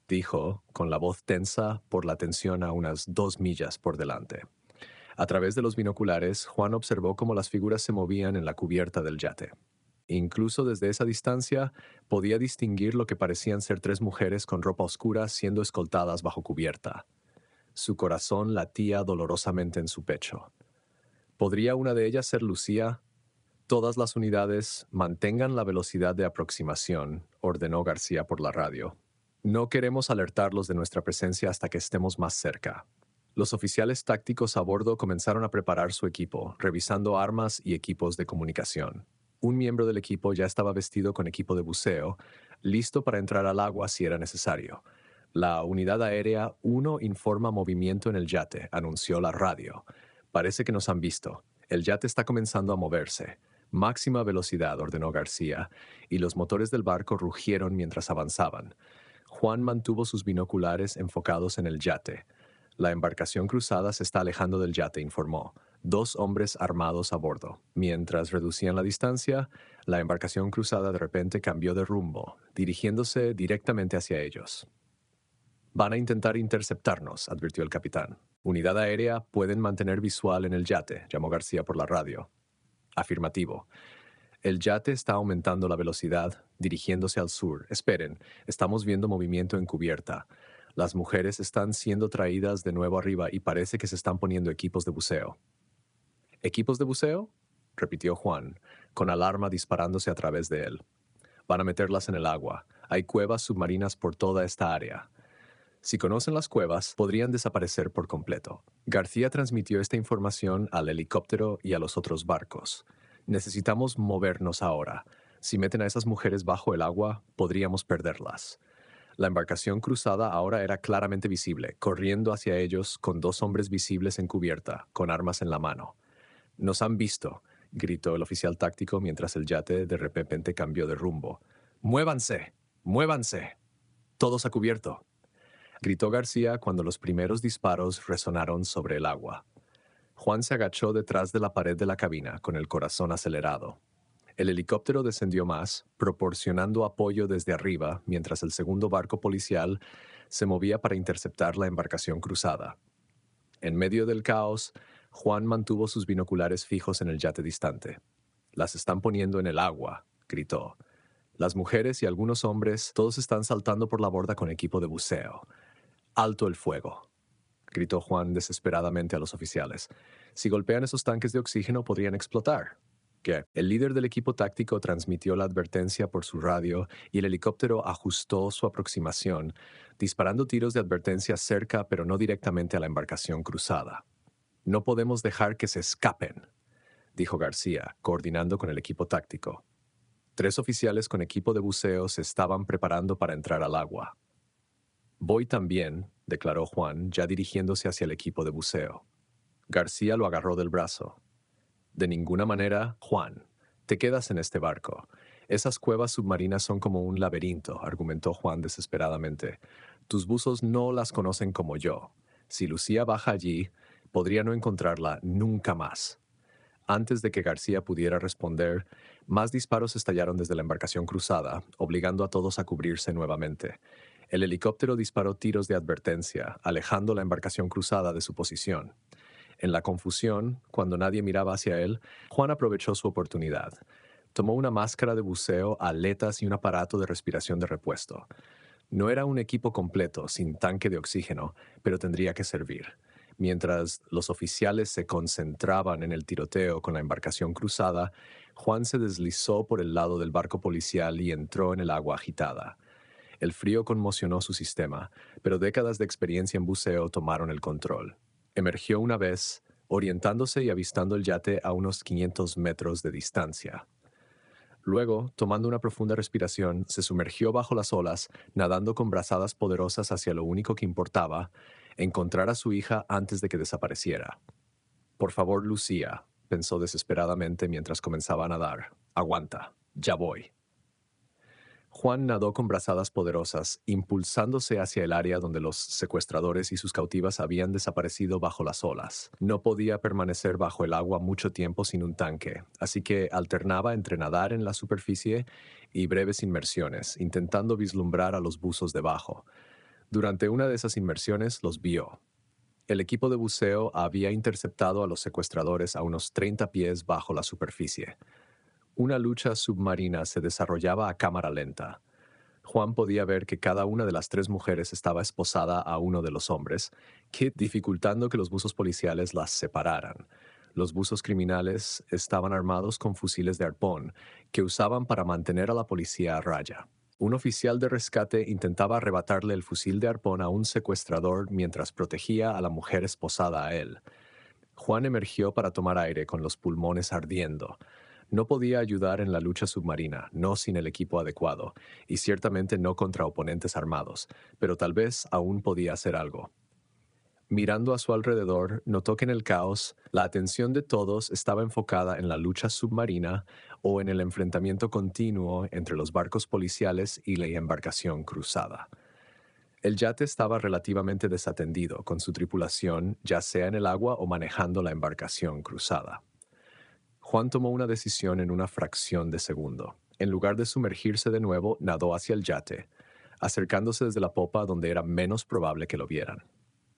A: dijo, con la voz tensa por la tensión a unas 2 millas por delante. A través de los binoculares, Juan observó cómo las figuras se movían en la cubierta del yate. Incluso desde esa distancia, podía distinguir lo que parecían ser 3 mujeres con ropa oscura siendo escoltadas bajo cubierta. Su corazón latía dolorosamente en su pecho. ¿Podría una de ellas ser Lucía? Todas las unidades mantengan la velocidad de aproximación, ordenó García por la radio. No queremos alertarlos de nuestra presencia hasta que estemos más cerca. Los oficiales tácticos a bordo comenzaron a preparar su equipo, revisando armas y equipos de comunicación. Un miembro del equipo ya estaba vestido con equipo de buceo, listo para entrar al agua si era necesario. La Unidad Aérea 1 informa movimiento en el yate, anunció la radio. Parece que nos han visto. El yate está comenzando a moverse. Máxima velocidad, ordenó García, y los motores del barco rugieron mientras avanzaban. Juan mantuvo sus binoculares enfocados en el yate. La embarcación cruzada se está alejando del yate, informó. 2 hombres armados a bordo. Mientras reducían la distancia, la embarcación cruzada de repente cambió de rumbo, dirigiéndose directamente hacia ellos. «Van a intentar interceptarnos», advirtió el capitán. «Unidad aérea, pueden mantener visual en el yate», llamó García por la radio. «Afirmativo. El yate está aumentando la velocidad, dirigiéndose al sur. Esperen, estamos viendo movimiento en cubierta. Las mujeres están siendo traídas de nuevo arriba y parece que se están poniendo equipos de buceo». «¿Equipos de buceo?», repitió Juan, con alarma disparándose a través de él. «Van a meterlas en el agua. Hay cuevas submarinas por toda esta área. Si conocen las cuevas, podrían desaparecer por completo». García transmitió esta información al helicóptero y a los otros barcos. «Necesitamos movernos ahora. Si meten a esas mujeres bajo el agua, podríamos perderlas». La embarcación cruzada ahora era claramente visible, corriendo hacia ellos con 2 hombres visibles en cubierta, con armas en la mano. «Nos han visto», gritó el oficial táctico mientras el yate de repente cambió de rumbo. «¡Muévanse! ¡Muévanse! Todos a cubierto», gritó García cuando los primeros disparos resonaron sobre el agua. Juan se agachó detrás de la pared de la cabina, con el corazón acelerado. El helicóptero descendió más, proporcionando apoyo desde arriba, mientras el segundo barco policial se movía para interceptar la embarcación cruzada. En medio del caos, Juan mantuvo sus binoculares fijos en el yate distante. «Las están poniendo en el agua», gritó. «Las mujeres y algunos hombres, todos están saltando por la borda con equipo de buceo. ¡Alto el fuego!», gritó Juan desesperadamente a los oficiales. «Si golpean esos tanques de oxígeno, podrían explotar». ¿Qué? El líder del equipo táctico transmitió la advertencia por su radio y el helicóptero ajustó su aproximación, disparando tiros de advertencia cerca pero no directamente a la embarcación cruzada. «No podemos dejar que se escapen», dijo García, coordinando con el equipo táctico. 3 oficiales con equipo de buceo se estaban preparando para entrar al agua. «Voy también», declaró Juan, ya dirigiéndose hacia el equipo de buceo. García lo agarró del brazo. «De ninguna manera, Juan. Te quedas en este barco. Esas cuevas submarinas son como un laberinto», argumentó Juan desesperadamente. «Tus buzos no las conocen como yo. Si Lucía baja allí, podría no encontrarla nunca más». Antes de que García pudiera responder, más disparos estallaron desde la embarcación cruzada, obligando a todos a cubrirse nuevamente. El helicóptero disparó tiros de advertencia, alejando la embarcación cruzada de su posición. En la confusión, cuando nadie miraba hacia él, Juan aprovechó su oportunidad. Tomó una máscara de buceo, aletas y un aparato de respiración de repuesto. No era un equipo completo, sin tanque de oxígeno, pero tendría que servir. Mientras los oficiales se concentraban en el tiroteo con la embarcación cruzada, Juan se deslizó por el lado del barco policial y entró en el agua agitada. El frío conmocionó su sistema, pero décadas de experiencia en buceo tomaron el control. Emergió una vez, orientándose y avistando el yate a unos 500 metros de distancia. Luego, tomando una profunda respiración, se sumergió bajo las olas, nadando con brazadas poderosas hacia lo único que importaba, encontrar a su hija antes de que desapareciera. Por favor, Lucía, pensó desesperadamente mientras comenzaba a nadar. Aguanta, ya voy. Juan nadó con brazadas poderosas, impulsándose hacia el área donde los secuestradores y sus cautivas habían desaparecido bajo las olas. No podía permanecer bajo el agua mucho tiempo sin un tanque, así que alternaba entre nadar en la superficie y breves inmersiones, intentando vislumbrar a los buzos debajo. Durante una de esas inmersiones los vio. El equipo de buceo había interceptado a los secuestradores a unos 30 pies bajo la superficie. Una lucha submarina se desarrollaba a cámara lenta. Juan podía ver que cada una de las tres mujeres estaba esposada a uno de los hombres, dificultando que los buzos policiales las separaran. Los buzos criminales estaban armados con fusiles de arpón, que usaban para mantener a la policía a raya. Un oficial de rescate intentaba arrebatarle el fusil de arpón a un secuestrador mientras protegía a la mujer esposada a él. Juan emergió para tomar aire con los pulmones ardiendo. No podía ayudar en la lucha submarina, no sin el equipo adecuado, y ciertamente no contra oponentes armados, pero tal vez aún podía hacer algo. Mirando a su alrededor, notó que en el caos, la atención de todos estaba enfocada en la lucha submarina o en el enfrentamiento continuo entre los barcos policiales y la embarcación cruzada. El yate estaba relativamente desatendido, con su tripulación ya sea en el agua o manejando la embarcación cruzada. Juan tomó una decisión en una fracción de segundo. En lugar de sumergirse de nuevo, nadó hacia el yate, acercándose desde la popa donde era menos probable que lo vieran.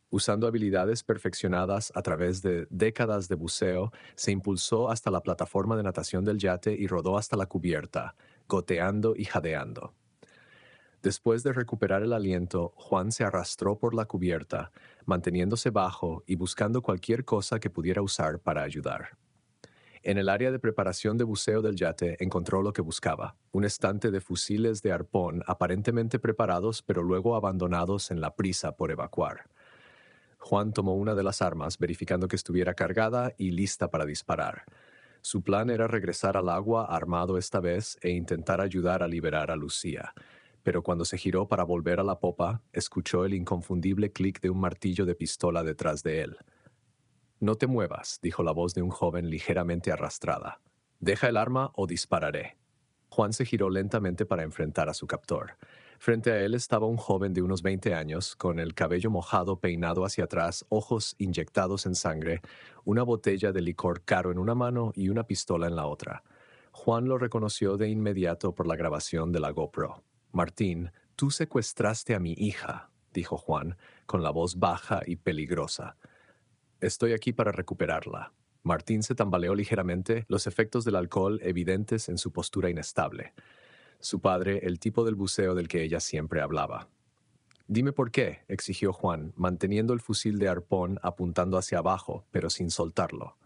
A: Usando habilidades perfeccionadas a través de décadas de buceo, se impulsó hasta la plataforma de natación del yate y rodó hasta la cubierta, goteando y jadeando. Después de recuperar el aliento, Juan se arrastró por la cubierta, manteniéndose bajo y buscando cualquier cosa que pudiera usar para ayudar. En el área de preparación de buceo del yate encontró lo que buscaba, un estante de fusiles de arpón aparentemente preparados pero luego abandonados en la prisa por evacuar. Juan tomó una de las armas, verificando que estuviera cargada y lista para disparar. Su plan era regresar al agua armado esta vez e intentar ayudar a liberar a Lucía. Pero cuando se giró para volver a la popa, escuchó el inconfundible clic de un martillo de pistola detrás de él. «No te muevas», dijo la voz de un joven ligeramente arrastrada. «Deja el arma o dispararé». Juan se giró lentamente para enfrentar a su captor. Frente a él estaba un joven de unos 20 años, con el cabello mojado peinado hacia atrás, ojos inyectados en sangre, una botella de licor caro en una mano y una pistola en la otra. Juan lo reconoció de inmediato por la grabación de la GoPro. «Martín, tú secuestraste a mi hija», dijo Juan, con la voz baja y peligrosa. «Estoy aquí para recuperarla». Martín se tambaleó ligeramente, los efectos del alcohol evidentes en su postura inestable. Su padre, el tipo del buceo del que ella siempre hablaba. «Dime por qué», exigió Juan, manteniendo el fusil de arpón apuntando hacia abajo, pero sin soltarlo.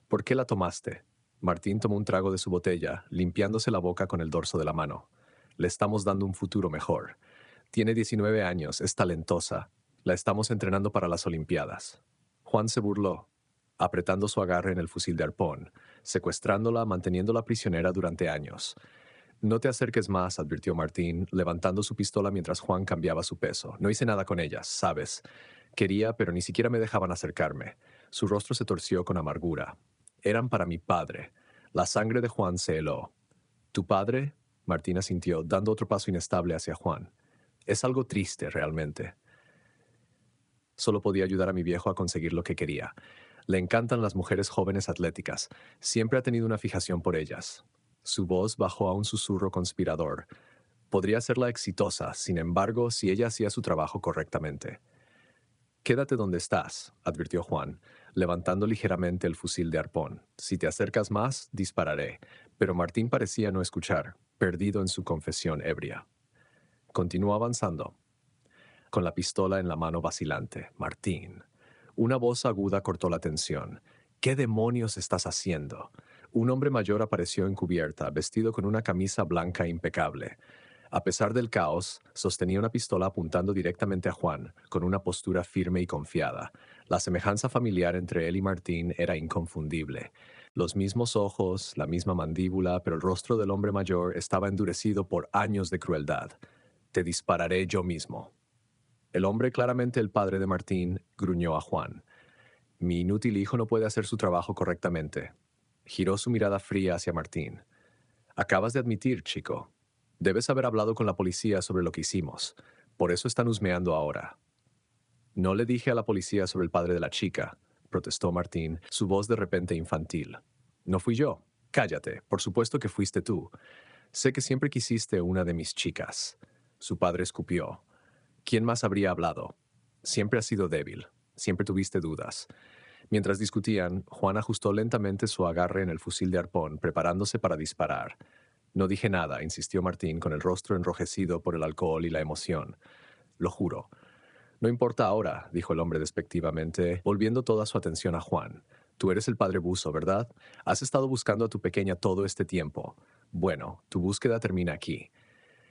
A: «¿Por qué la tomaste?» Martín tomó un trago de su botella, limpiándose la boca con el dorso de la mano. «Le estamos dando un futuro mejor. Tiene 19 años, es talentosa. La estamos entrenando para las Olimpiadas». Juan se burló, apretando su agarre en el fusil de arpón, secuestrándola, manteniéndola prisionera durante años. «No te acerques más», advirtió Martín, levantando su pistola mientras Juan cambiaba su peso. «No hice nada con ellas, ¿sabes? Quería, pero ni siquiera me dejaban acercarme». Su rostro se torció con amargura. «Eran para mi padre». La sangre de Juan se heló. «¿Tu padre?», Martín asintió, dando otro paso inestable hacia Juan. «Es algo triste, realmente. Solo podía ayudar a mi viejo a conseguir lo que quería. Le encantan las mujeres jóvenes atléticas. Siempre ha tenido una fijación por ellas». Su voz bajó a un susurro conspirador. Podría hacerla exitosa, sin embargo, si ella hacía su trabajo correctamente. Quédate donde estás, advirtió Juan, levantando ligeramente el fusil de arpón. Si te acercas más, dispararé. Pero Martín parecía no escuchar, perdido en su confesión ebria. Continuó avanzando, con la pistola en la mano vacilante. Martín. Una voz aguda cortó la tensión. ¿Qué demonios estás haciendo? Un hombre mayor apareció en cubierta, vestido con una camisa blanca impecable. A pesar del caos, sostenía una pistola apuntando directamente a Juan, con una postura firme y confiada. La semejanza familiar entre él y Martín era inconfundible. Los mismos ojos, la misma mandíbula, pero el rostro del hombre mayor estaba endurecido por años de crueldad. Te dispararé yo mismo. El hombre, claramente el padre de Martín, gruñó a Juan. Mi inútil hijo no puede hacer su trabajo correctamente. Giró su mirada fría hacia Martín. Acabas de admitir, chico. Debes haber hablado con la policía sobre lo que hicimos. Por eso están husmeando ahora. No le dije a la policía sobre el padre de la chica, protestó Martín, su voz de repente infantil. No fui yo. Cállate. Por supuesto que fuiste tú. Sé que siempre quisiste una de mis chicas. Su padre escupió. ¿Quién más habría hablado? Siempre has sido débil. Siempre tuviste dudas. Mientras discutían, Juan ajustó lentamente su agarre en el fusil de arpón, preparándose para disparar. No dije nada, insistió Martín, con el rostro enrojecido por el alcohol y la emoción. Lo juro. No importa ahora, dijo el hombre despectivamente, volviendo toda su atención a Juan. Tú eres el padre buzo, ¿verdad? Has estado buscando a tu pequeña todo este tiempo. Bueno, tu búsqueda termina aquí.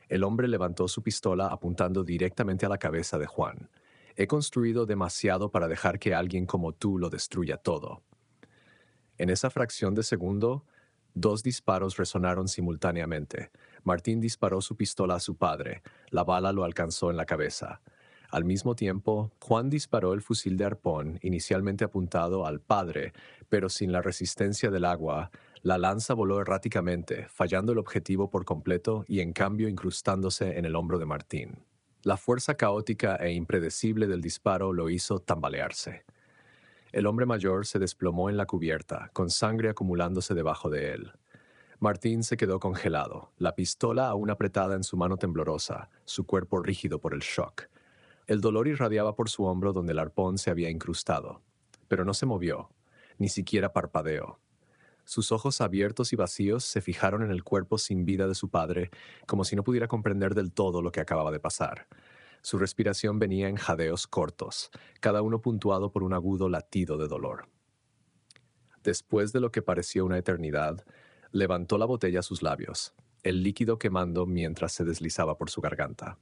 A: El hombre levantó su pistola apuntando directamente a la cabeza de Juan. He construido demasiado para dejar que alguien como tú lo destruya todo. En esa fracción de segundo, dos disparos resonaron simultáneamente. Martín disparó su pistola a su padre. La bala lo alcanzó en la cabeza. Al mismo tiempo, Juan disparó el fusil de arpón, inicialmente apuntado al padre, pero sin la resistencia del agua. La lanza voló erráticamente, fallando el objetivo por completo y en cambio incrustándose en el hombro de Martín. La fuerza caótica e impredecible del disparo lo hizo tambalearse. El hombre mayor se desplomó en la cubierta, con sangre acumulándose debajo de él. Martín se quedó congelado, la pistola aún apretada en su mano temblorosa, su cuerpo rígido por el shock. El dolor irradiaba por su hombro donde el arpón se había incrustado, pero no se movió, ni siquiera parpadeó. Sus ojos abiertos y vacíos se fijaron en el cuerpo sin vida de su padre, como si no pudiera comprender del todo lo que acababa de pasar. Su respiración venía en jadeos cortos, cada uno puntuado por un agudo latido de dolor. Después de lo que pareció una eternidad, levantó la botella a sus labios, el líquido quemando mientras se deslizaba por su garganta.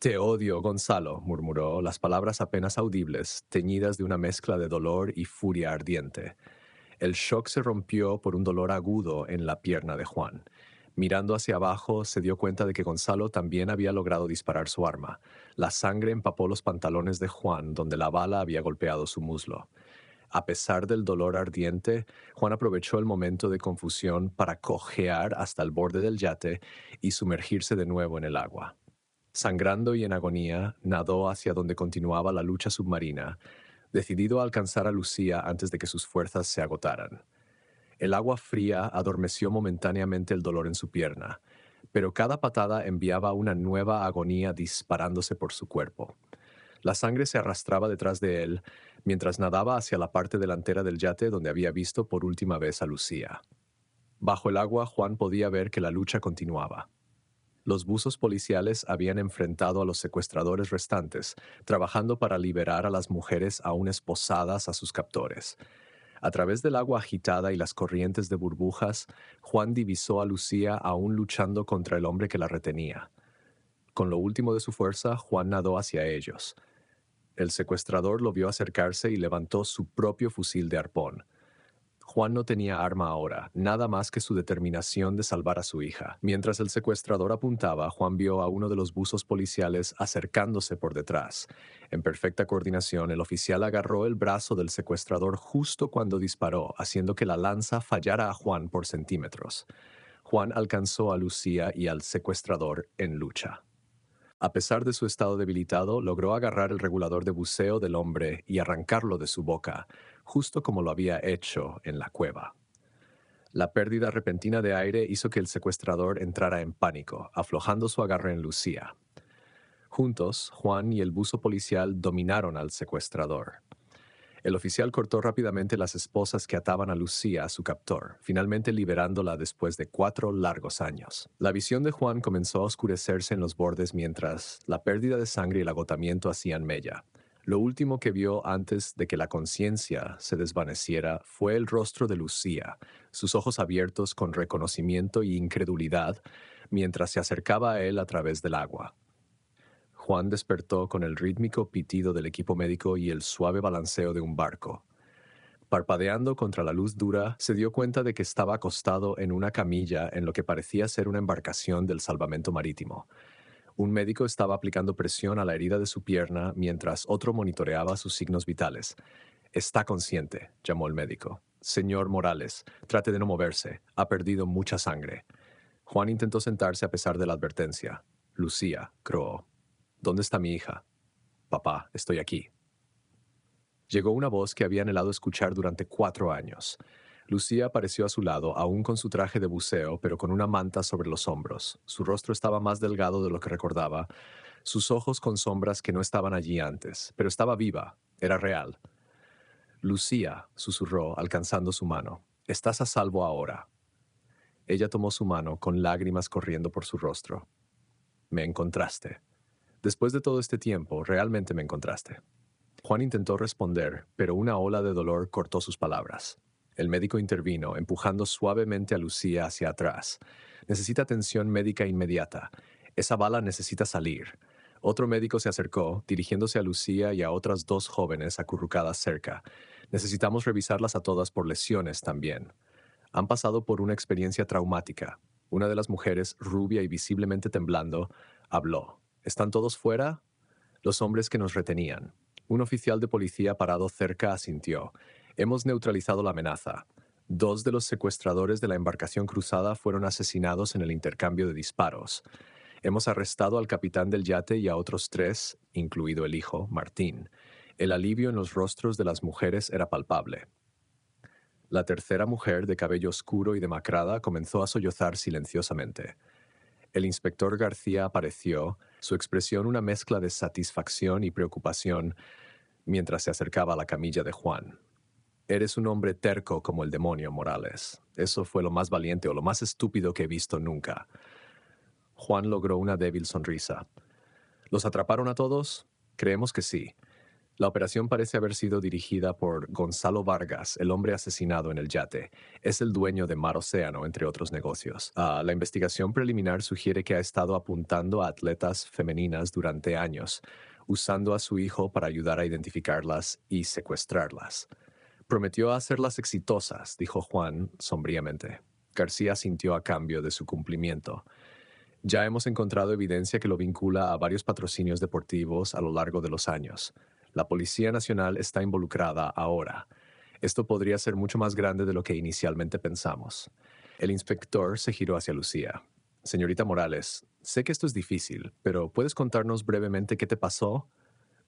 A: «Te odio, Gonzalo», murmuró, las palabras apenas audibles, teñidas de una mezcla de dolor y furia ardiente. El shock se rompió por un dolor agudo en la pierna de Juan. Mirando hacia abajo, se dio cuenta de que Gonzalo también había logrado disparar su arma. La sangre empapó los pantalones de Juan, donde la bala había golpeado su muslo. A pesar del dolor ardiente, Juan aprovechó el momento de confusión para cojear hasta el borde del yate y sumergirse de nuevo en el agua. Sangrando y en agonía, nadó hacia donde continuaba la lucha submarina, decidido a alcanzar a Lucía antes de que sus fuerzas se agotaran. El agua fría adormeció momentáneamente el dolor en su pierna, pero cada patada enviaba una nueva agonía disparándose por su cuerpo. La sangre se arrastraba detrás de él mientras nadaba hacia la parte delantera del yate donde había visto por última vez a Lucía. Bajo el agua, Juan podía ver que la lucha continuaba. Los buzos policiales habían enfrentado a los secuestradores restantes, trabajando para liberar a las mujeres aún esposadas a sus captores. A través del agua agitada y las corrientes de burbujas, Juan divisó a Lucía aún luchando contra el hombre que la retenía. Con lo último de su fuerza, Juan nadó hacia ellos. El secuestrador lo vio acercarse y levantó su propio fusil de arpón. Juan no tenía arma ahora, nada más que su determinación de salvar a su hija. Mientras el secuestrador apuntaba, Juan vio a uno de los buzos policiales acercándose por detrás. En perfecta coordinación, el oficial agarró el brazo del secuestrador justo cuando disparó, haciendo que la lanza fallara a Juan por centímetros. Juan alcanzó a Lucía y al secuestrador en lucha. A pesar de su estado debilitado, logró agarrar el regulador de buceo del hombre y arrancarlo de su boca, justo como lo había hecho en la cueva. La pérdida repentina de aire hizo que el secuestrador entrara en pánico, aflojando su agarre en Lucía. Juntos, Juan y el buzo policial dominaron al secuestrador. El oficial cortó rápidamente las esposas que ataban a Lucía a su captor, finalmente liberándola después de 4 largos años. La visión de Juan comenzó a oscurecerse en los bordes mientras la pérdida de sangre y el agotamiento hacían mella. Lo último que vio antes de que la conciencia se desvaneciera fue el rostro de Lucía, sus ojos abiertos con reconocimiento y incredulidad, mientras se acercaba a él a través del agua. Juan despertó con el rítmico pitido del equipo médico y el suave balanceo de un barco. Parpadeando contra la luz dura, se dio cuenta de que estaba acostado en una camilla en lo que parecía ser una embarcación del salvamento marítimo. Un médico estaba aplicando presión a la herida de su pierna mientras otro monitoreaba sus signos vitales. «Está consciente», llamó el médico. «Señor Morales, trate de no moverse. Ha perdido mucha sangre». Juan intentó sentarse a pesar de la advertencia. «Lucía», croó. «¿Dónde está mi hija?» «Papá, estoy aquí». Llegó una voz que había anhelado escuchar durante 4 años. Lucía apareció a su lado, aún con su traje de buceo, pero con una manta sobre los hombros. Su rostro estaba más delgado de lo que recordaba, sus ojos con sombras que no estaban allí antes, pero estaba viva, era real. «Lucía», susurró, alcanzando su mano, «estás a salvo ahora». Ella tomó su mano, con lágrimas corriendo por su rostro. «Me encontraste. Después de todo este tiempo, realmente me encontraste». Juan intentó responder, pero una ola de dolor cortó sus palabras. El médico intervino, empujando suavemente a Lucía hacia atrás. «Necesita atención médica inmediata. Esa bala necesita salir». Otro médico se acercó, dirigiéndose a Lucía y a otras 2 jóvenes acurrucadas cerca. «Necesitamos revisarlas a todas por lesiones también. Han pasado por una experiencia traumática». Una de las mujeres, rubia y visiblemente temblando, habló. «¿Están todos fuera?» Los hombres que nos retenían. Un oficial de policía parado cerca asintió. «Hemos neutralizado la amenaza. 2 de los secuestradores de la embarcación cruzada fueron asesinados en el intercambio de disparos. Hemos arrestado al capitán del yate y a otros 3, incluido el hijo, Martín». El alivio en los rostros de las mujeres era palpable. La tercera mujer, de cabello oscuro y demacrada, comenzó a sollozar silenciosamente. El inspector García apareció, su expresión una mezcla de satisfacción y preocupación, mientras se acercaba a la camilla de Juan. «Eres un hombre terco como el demonio, Morales. Eso fue lo más valiente o lo más estúpido que he visto nunca». Juan logró una débil sonrisa. «¿Los atraparon a todos? Creemos que sí. La operación parece haber sido dirigida por Gonzalo Vargas, el hombre asesinado en el yate. Es el dueño de Mar Océano, entre otros negocios. La investigación preliminar sugiere que ha estado apuntando a atletas femeninas durante años, usando a su hijo para ayudar a identificarlas y secuestrarlas. Prometió hacerlas exitosas», dijo Juan sombríamente. García sintió a cambio de su cumplimiento. «Ya hemos encontrado evidencia que lo vincula a varios patrocinios deportivos a lo largo de los años. La Policía Nacional está involucrada ahora. Esto podría ser mucho más grande de lo que inicialmente pensamos». El inspector se giró hacia Lucía. «Señorita Morales, sé que esto es difícil, pero ¿puedes contarnos brevemente qué te pasó?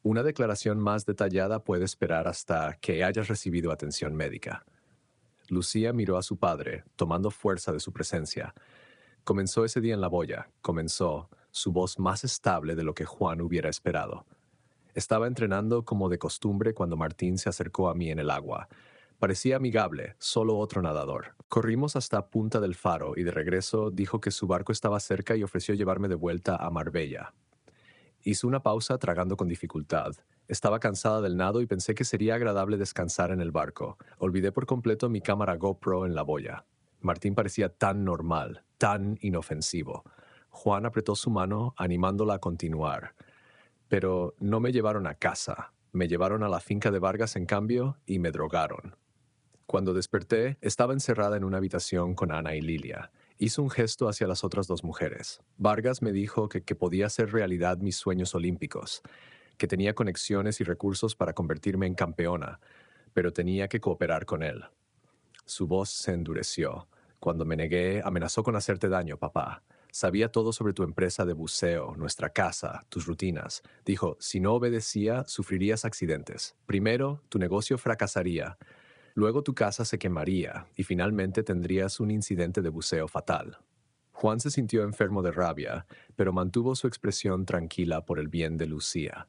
A: Una declaración más detallada puede esperar hasta que hayas recibido atención médica». Lucía miró a su padre, tomando fuerza de su presencia. Comenzó ese día en la boya, comenzó, su voz más estable de lo que Juan hubiera esperado. «Estaba entrenando como de costumbre cuando Martín se acercó a mí en el agua. Parecía amigable, solo otro nadador. Corrimos hasta Punta del Faro y de regreso dijo que su barco estaba cerca y ofreció llevarme de vuelta a Marbella. Hizo una pausa tragando con dificultad. Estaba cansada del nado y pensé que sería agradable descansar en el barco. Olvidé por completo mi cámara GoPro en la boya. Martín parecía tan normal, tan inofensivo. Juan apretó su mano, animándola a continuar. Pero no me llevaron a casa. Me llevaron a la finca de Vargas, en cambio, y me drogaron. Cuando desperté, estaba encerrada en una habitación con Ana y Lilia. Hizo un gesto hacia las otras 2 mujeres. Vargas me dijo que podía hacer realidad mis sueños olímpicos, que tenía conexiones y recursos para convertirme en campeona, pero tenía que cooperar con él. Su voz se endureció. Cuando me negué, amenazó con hacerte daño, papá. Sabía todo sobre tu empresa de buceo, nuestra casa, tus rutinas. Dijo, si no obedecía, sufrirías accidentes. Primero, tu negocio fracasaría. Luego tu casa se quemaría y finalmente tendrías un incidente de buceo fatal. Juan se sintió enfermo de rabia, pero mantuvo su expresión tranquila por el bien de Lucía.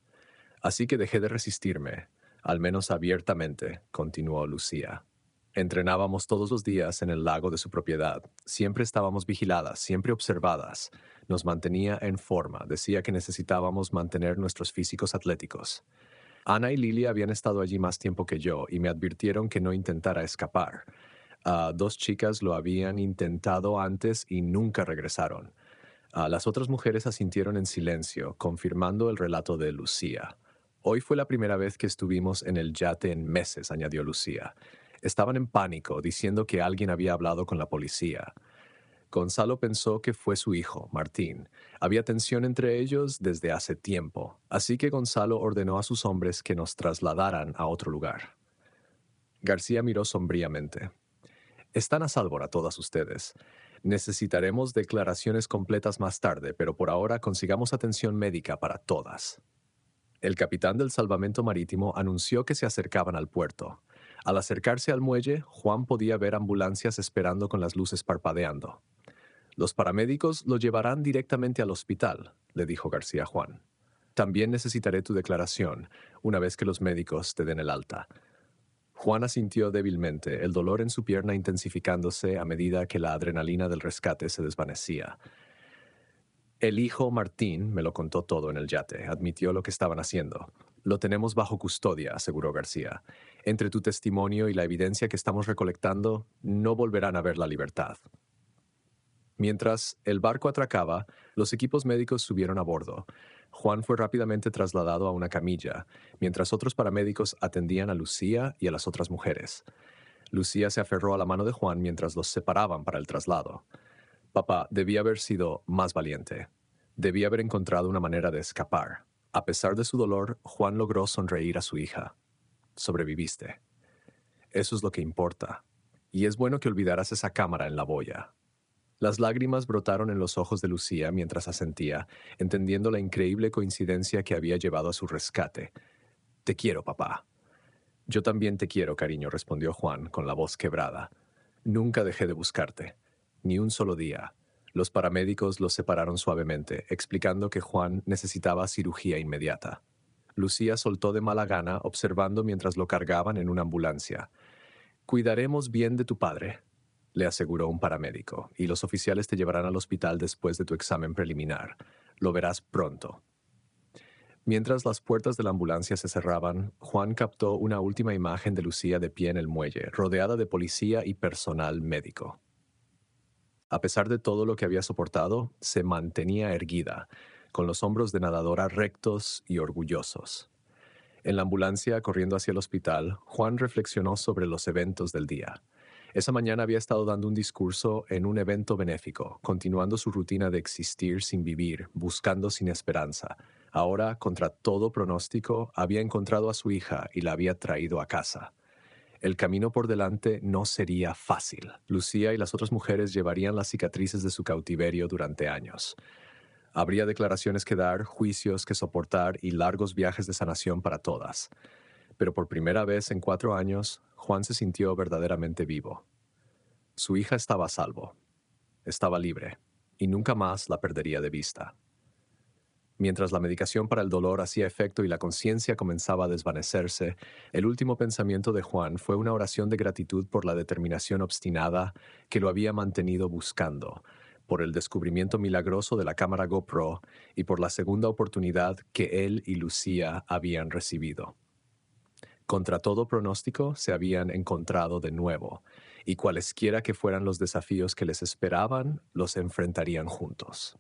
A: Así que dejé de resistirme, al menos abiertamente, continuó Lucía. Entrenábamos todos los días en el lago de su propiedad. Siempre estábamos vigiladas, siempre observadas. Nos mantenía en forma. Decía que necesitábamos mantener nuestros físicos atléticos. Ana y Lily habían estado allí más tiempo que yo y me advirtieron que no intentara escapar. Dos chicas lo habían intentado antes y nunca regresaron. Las otras mujeres asintieron en silencio, confirmando el relato de Lucía. Hoy fue la primera vez que estuvimos en el yate en meses, añadió Lucía. Estaban en pánico, diciendo que alguien había hablado con la policía. Gonzalo pensó que fue su hijo, Martín. Había tensión entre ellos desde hace tiempo, así que Gonzalo ordenó a sus hombres que nos trasladaran a otro lugar. García miró sombríamente. Están a salvo a todas ustedes. Necesitaremos declaraciones completas más tarde, pero por ahora consigamos atención médica para todas. El capitán del salvamento marítimo anunció que se acercaban al puerto. Al acercarse al muelle, Juan podía ver ambulancias esperando con las luces parpadeando. Los paramédicos lo llevarán directamente al hospital, le dijo García a Juan. También necesitaré tu declaración, una vez que los médicos te den el alta. Juan asintió débilmente, el dolor en su pierna intensificándose a medida que la adrenalina del rescate se desvanecía. El hijo Martín me lo contó todo en el yate, admitió lo que estaban haciendo. Lo tenemos bajo custodia, aseguró García. Entre tu testimonio y la evidencia que estamos recolectando, no volverán a ver la libertad. Mientras el barco atracaba, los equipos médicos subieron a bordo. Juan fue rápidamente trasladado a una camilla, mientras otros paramédicos atendían a Lucía y a las otras mujeres. Lucía se aferró a la mano de Juan mientras los separaban para el traslado. Papá debía haber sido más valiente. Debía haber encontrado una manera de escapar. A pesar de su dolor, Juan logró sonreír a su hija. Sobreviviste. Eso es lo que importa. Y es bueno que olvidaras esa cámara en la boya. Las lágrimas brotaron en los ojos de Lucía mientras asentía, entendiendo la increíble coincidencia que había llevado a su rescate. Te quiero, papá. Yo también te quiero, cariño, respondió Juan, con la voz quebrada. Nunca dejé de buscarte. Ni un solo día. Los paramédicos los separaron suavemente, explicando que Juan necesitaba cirugía inmediata. Lucía soltó de mala gana, observando mientras lo cargaban en una ambulancia. Cuidaremos bien de tu padre, le aseguró un paramédico, y los oficiales te llevarán al hospital después de tu examen preliminar. Lo verás pronto. Mientras las puertas de la ambulancia se cerraban, Juan captó una última imagen de Lucía de pie en el muelle, rodeada de policía y personal médico. A pesar de todo lo que había soportado, se mantenía erguida, con los hombros de nadadora rectos y orgullosos. En la ambulancia, corriendo hacia el hospital, Juan reflexionó sobre los eventos del día. Esa mañana había estado dando un discurso en un evento benéfico, continuando su rutina de existir sin vivir, buscando sin esperanza. Ahora, contra todo pronóstico, había encontrado a su hija y la había traído a casa. El camino por delante no sería fácil. Lucía y las otras mujeres llevarían las cicatrices de su cautiverio durante años. Habría declaraciones que dar, juicios que soportar y largos viajes de sanación para todas. Pero por primera vez en 4 años, Juan se sintió verdaderamente vivo. Su hija estaba a salvo, estaba libre, y nunca más la perdería de vista. Mientras la medicación para el dolor hacía efecto y la conciencia comenzaba a desvanecerse, el último pensamiento de Juan fue una oración de gratitud por la determinación obstinada que lo había mantenido buscando, por el descubrimiento milagroso de la cámara GoPro y por la segunda oportunidad que él y Lucía habían recibido. Contra todo pronóstico se habían encontrado de nuevo, y cualesquiera que fueran los desafíos que les esperaban, los enfrentarían juntos.